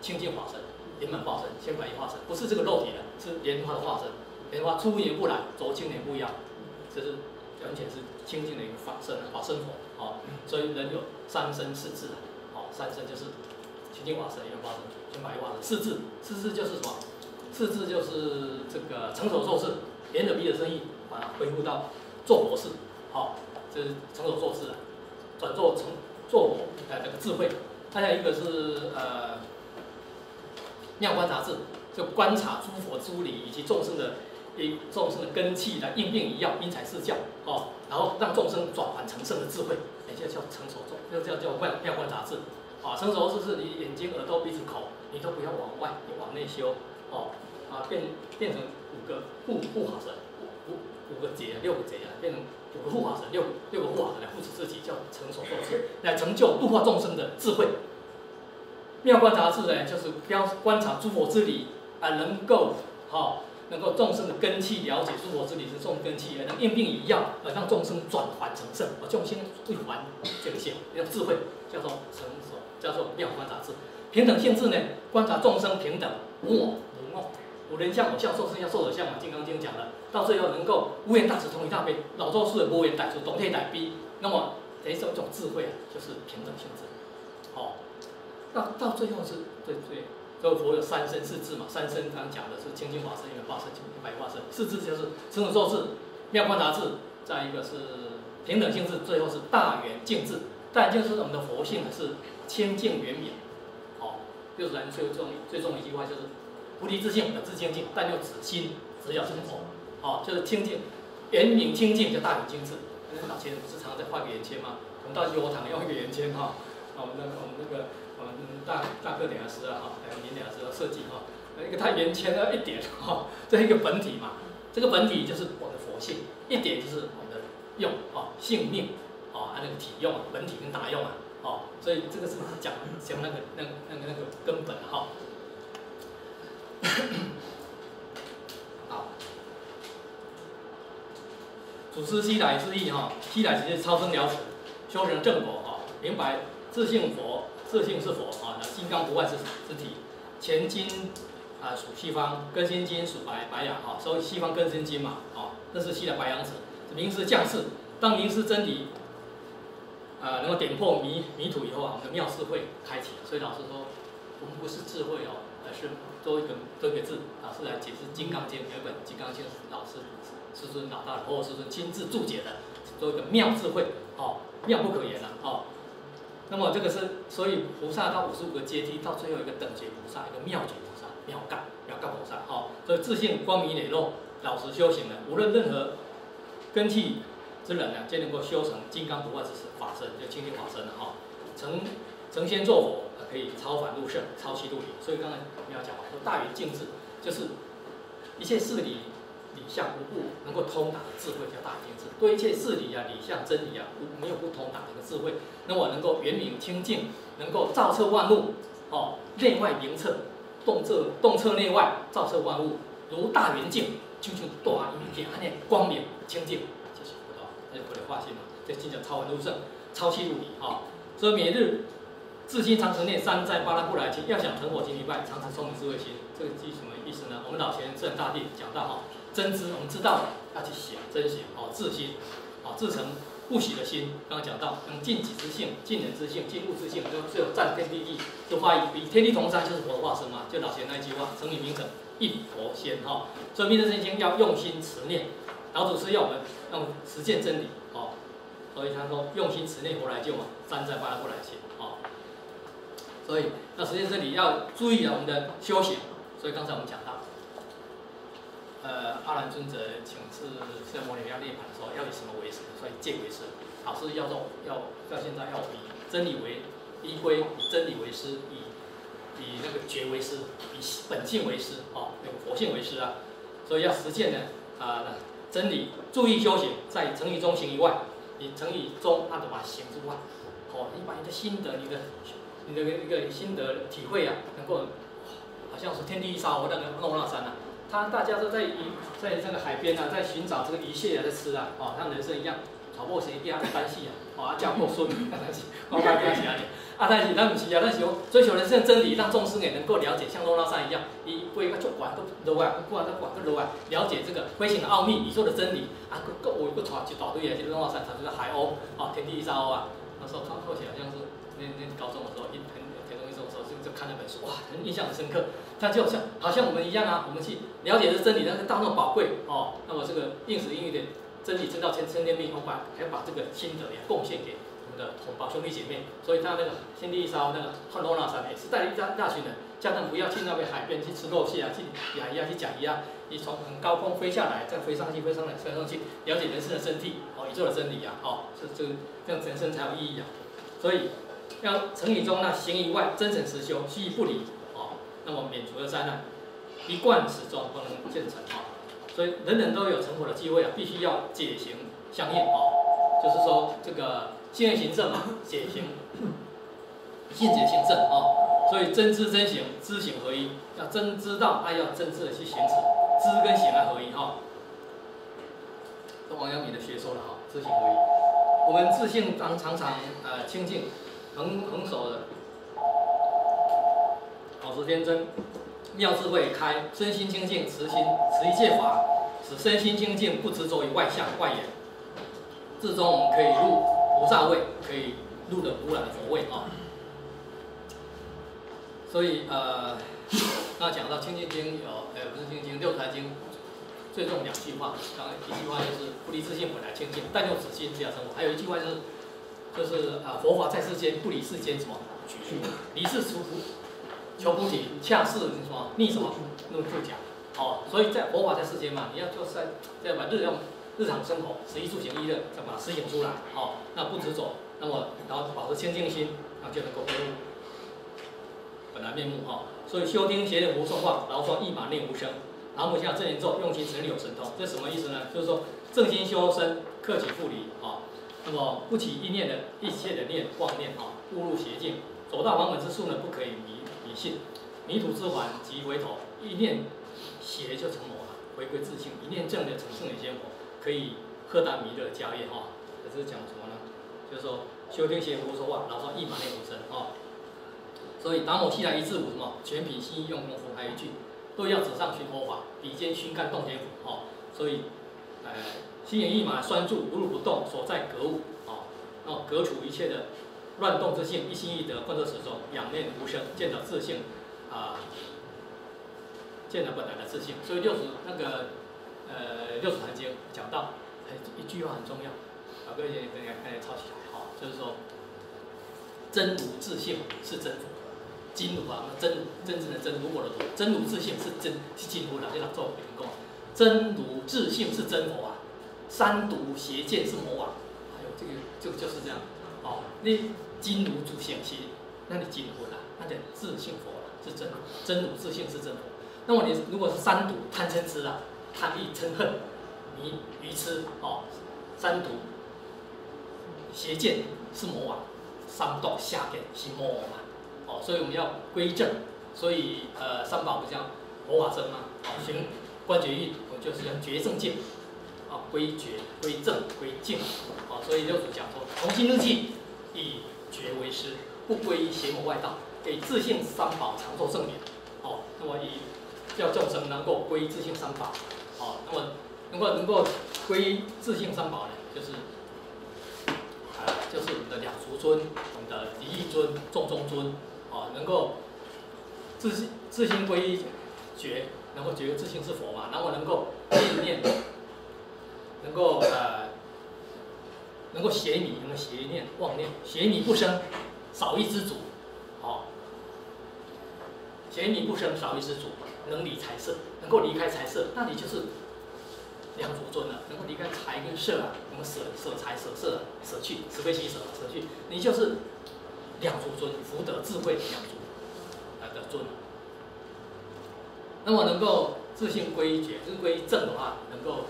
Speaker 1: 清净化身。圆满化身、千百亿化身，不是这个肉体的，是莲花的化身。莲花出年不来，走青年不一样，这是完全是清净的一个法身佛。好，所以人有三身四智啊。好，三身就是清净化身、圆满化身、千百亿化身。四智就是什么？四智就是这个成手做事，沿着鼻的生意，把它恢复到做佛事。好，这是成手做事啊，转做做佛这个智慧。还有一个是妙观察智，就观察诸佛诸理以及众生的根器来应变一要，因材施教，哦，然后让众生转换成圣的智慧，也就叫成熟众，就叫妙观察智，啊，成熟智是你眼睛、耳朵、鼻子、口，你都不要往外，你往内修，哦，啊，变成五个护法神，五个劫、6个劫啊，变成5个护法神，6个护法神来护持自己，叫成熟众智，来成就度化众生的智慧。妙观察智呢，就是观察诸佛之理啊，能够众生的根器了解诸佛之理是众根器，能应病以药，让众生转凡成圣，众生归还这个性，叫智慧，叫做成熟，叫做妙观察智。平等性智呢，观察众生平等，无我无我，无人相我相，受生相受者相嘛，《金刚经》讲的，到最后能够无缘大慈，同于大悲，老周师的无缘大慈，懂天歹逼，那么这一种智慧啊，就是平等性智，好。到最后是对，所以佛有三身四智嘛，三身刚刚讲的是清净法身、圆满化身、百化身，四智就是成手做智、妙观察智，再一个是平等性智，最后是大圆净智。大圆净智我们的佛性是清净圆满，好，六祖坛最重的一句话就是菩提自性本自清净，但又指心，只要成佛，好，就是清净圆明清净叫大圆净智。老前人不是常常在画个圆圈吗？我们到油塘用一个圆圈哈，我们那个。大课两师啊，您两师的设计哈，一个太圆圈的一点哈，这一个本体嘛，这个本体就是我的佛性，一点就是我们的用啊，性命啊，那个体用啊，本体跟大用啊，哦，所以这个是讲那个根本哈。好，祖师西来之意哈，西来直接超生了此，修成正果哈，明白自性佛。自性是佛啊，金刚不坏之体。前经啊属西方，根心经属白羊啊，所以西方根心经嘛啊，这是西来白羊子。明师降世，当明师真理能够点破迷途以后啊，我们的妙智慧开启了。所以老师说，我们不是智慧哦，而是多一个字。老师来解释《金刚经》，有一本《金刚经》是老师师尊老大或师尊亲自注解的，做一个妙智慧哦，妙不可言了哦。那么这个是，所以菩萨到55个阶梯，到最后一个等觉菩萨，一个妙觉菩萨，妙干菩萨，哦，所以自信光明磊落，老实修行的，无论任何根器之人呢，皆能够修成金刚不坏之法身，就清净法身了哈。成仙作佛，可以超凡入圣，超期入理。所以刚才我们要讲说大圆净智，就是一切事理相无不能够通达的智慧叫大圆净智。对一切事理啊、理相、真理啊，没有不通达的一个智慧。那么能够圆明清净，能够照彻万物，哦，内外明彻，动彻内外，照彻万物，如大圆镜，就大圆镜安尼光明清净，就是不道，那就不能化心了。这真叫超凡入圣，超期入理啊！所以每日自心常常念3载8拉不来经，要想成佛经礼拜，常常充满智慧心。这个是什么意思呢？我们老前圣大帝讲到哈，真知我们知道要去想真想哦，自心哦，自成不喜的心，刚刚讲到能尽己之性、尽人之性、尽物之性，就只有占天地义，就化一天地同山，就是佛的化身嘛。就老贤那句话，成语名称一佛仙哈。所以《弥陀真经》要用心持念，老祖师要我们用实践真理哦。所以他说用心持念，佛来救嘛，山在发不来侵哦。所以那实践真理要注意我们的修行。所以刚才我们讲到。阿难尊者请示释迦牟尼要涅槃的时候，要以什么为师？所以戒为师。老师要现在要以真理为依归，以真理为师，以那个觉为师，以本性为师，哦，那个佛性为师啊。所以要实践呢真理，注意修行，在成语中行以外，你成语中按照把它行出来。哦，你把你的心得，你的一个心得体会啊，能够好像是天地一沙和那个诺那山啊。大家都在这个海边啊，在寻找这个鱼蟹啊，在吃啊，哦，像人生一样，草木生一样担心啊，哦，叫过孙，担心，我不要想你，但是咱不是啊，咱是追求人生的真理，让众生也能够了解，像诺那山一样，伊飞个足管个落啊，管个管个落啊，了解这个飞行的奥秘，宇宙的真理啊，个有个带一大堆啊，这个诺那山，它就是海鸥，哦，天地一沙鸥啊，那时候看起来好像是那高中的时候，田中一中的时候就看那本书，哇，印象很深刻。它就好像我们一样啊，我们去了解这真理，那是大众宝贵哦。那么这个应时应运的真理真道千天命，还把这个心得也贡献给我们的同胞兄弟姐妹。所以他那个天地一沙那个汉罗那山也是带了一大群人，叫他们不要去那边海边去吃肉蟹啊，去养鱼啊，去讲鱼啊，你从很高空飞下来，再飞上去，飞上去，了解人生的真谛哦，宇宙的真理啊，哦，这样人生才有意义啊。所以要成语中那行以外，真诚实修，虚不离。那么免除了灾难，一贯始终不能见成啊，所以人人都有成佛的机会啊，必须要解行相应啊，就是说这个信愿行正嘛，解行信解行正啊，所以真知真行，知行合一，要真知道，要真知的去行持，知跟行合一哈。这王阳明的学说了哈，知行合一，我们自性常清净，恒守的。保持天真，妙智慧开，身心清净，持一切法，使身心清净，不执着于外相外缘。至终我们可以入菩萨位，可以入的无染的佛位啊。所以那讲到《清净经》不是《清净经》，《六台经》最重2句话。刚刚一句话就是不离自性本来清净，但用此心这样生活。还有一句话就是佛法在世间，不离世间什么局，离世出苦。求菩提，恰是什么逆什么入不讲哦，所以在佛法在世间嘛，你要就是在把日常生活食衣住行娱乐，再把它实行出来哦，那不执着，那么然后保持清净心，那就能够恢复本来面目哈、哦。所以修听邪念无说话，劳双一马念无声，南无下正言咒，用心神力有神通，这什么意思呢？就是说正心修身，克己复离啊、哦，那么不起一切的妄念啊，误入邪境，走到往本之处呢，不可以迷信，迷途知返即回头，一念邪就成魔了，回归自性；一念正的成圣的仙佛，可以荷担弥勒家业哈。这是讲什么呢？就是说修听邪无说话，然后说一马念无声啊。所以达摩西来一字舞什么？全凭心意用功夫，还有一句都要纸上寻佛法，笔尖熏干洞天府哦。所以心猿意马拴住，如如不动，所在格物哦，然后革除一切的。乱动之性，一心一德，贯彻始终，仰念无声，见到自性，见到本来的自性。所以六祖坛经讲到，一句话很重要，各位可以抄起来哈，就是说，真如自性是真佛，金如啊，真正的真如我的如，真如自性是金如啦，这老做员工，真如自性是真佛啊，三毒邪见是魔王，还有这个就是这样，哦，你。金如主显其，那你金佛啦，那点自性佛啦，是真如自性是真佛。那么你如果是三毒贪嗔痴啊，贪欲嗔恨、迷愚痴哦，三毒邪见是魔王，三毒下根是魔王嘛，哦，所以我们要归正。所以三宝不像佛法僧嘛，哦，行观觉义，我就是要觉正境，啊，归觉、归正、归净，哦，所以六祖讲说，从心日记以觉为师，不归邪魔外道，给自性三宝常作正念。哦，那么叫众生能够归自性三宝。哦，那么能够归自性三宝呢，就是就是我们的两足尊、我们的离义尊、众中尊，哦，能够自心归一觉，能够觉自性是佛嘛，然后能够意念，能够能够邪迷，能够邪念妄念，邪迷不生，少一知足，哦，邪迷不生，少一知足，能离财色，能够离开财色，那你就是两足尊了，能够离开财跟色啊，能够舍财舍色，舍去慈悲喜舍去，你就是两足尊，福德智慧两足的尊。那么能够自性归一觉，就是归一正的话，能够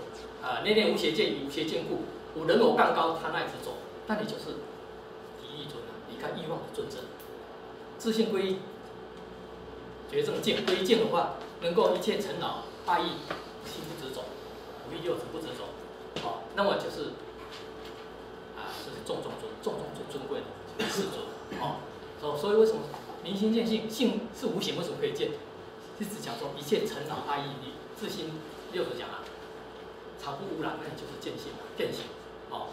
Speaker 1: 念念无邪见，以无邪见故，吾人我杠高，他奈之走，那你就是离义尊了，离开欲望的尊正。自性归一觉正见，归一见的话，能够一切尘恼爱意心不执走，五欲六尘不执走，好，那么就是就是众中尊尊贵的世尊，哦，所以为什么明心见性，性是无形，为什么可以见？是指讲说一切尘恼爱意，你自心六祖讲啊，常不污染，那你就是见性，见性，哦。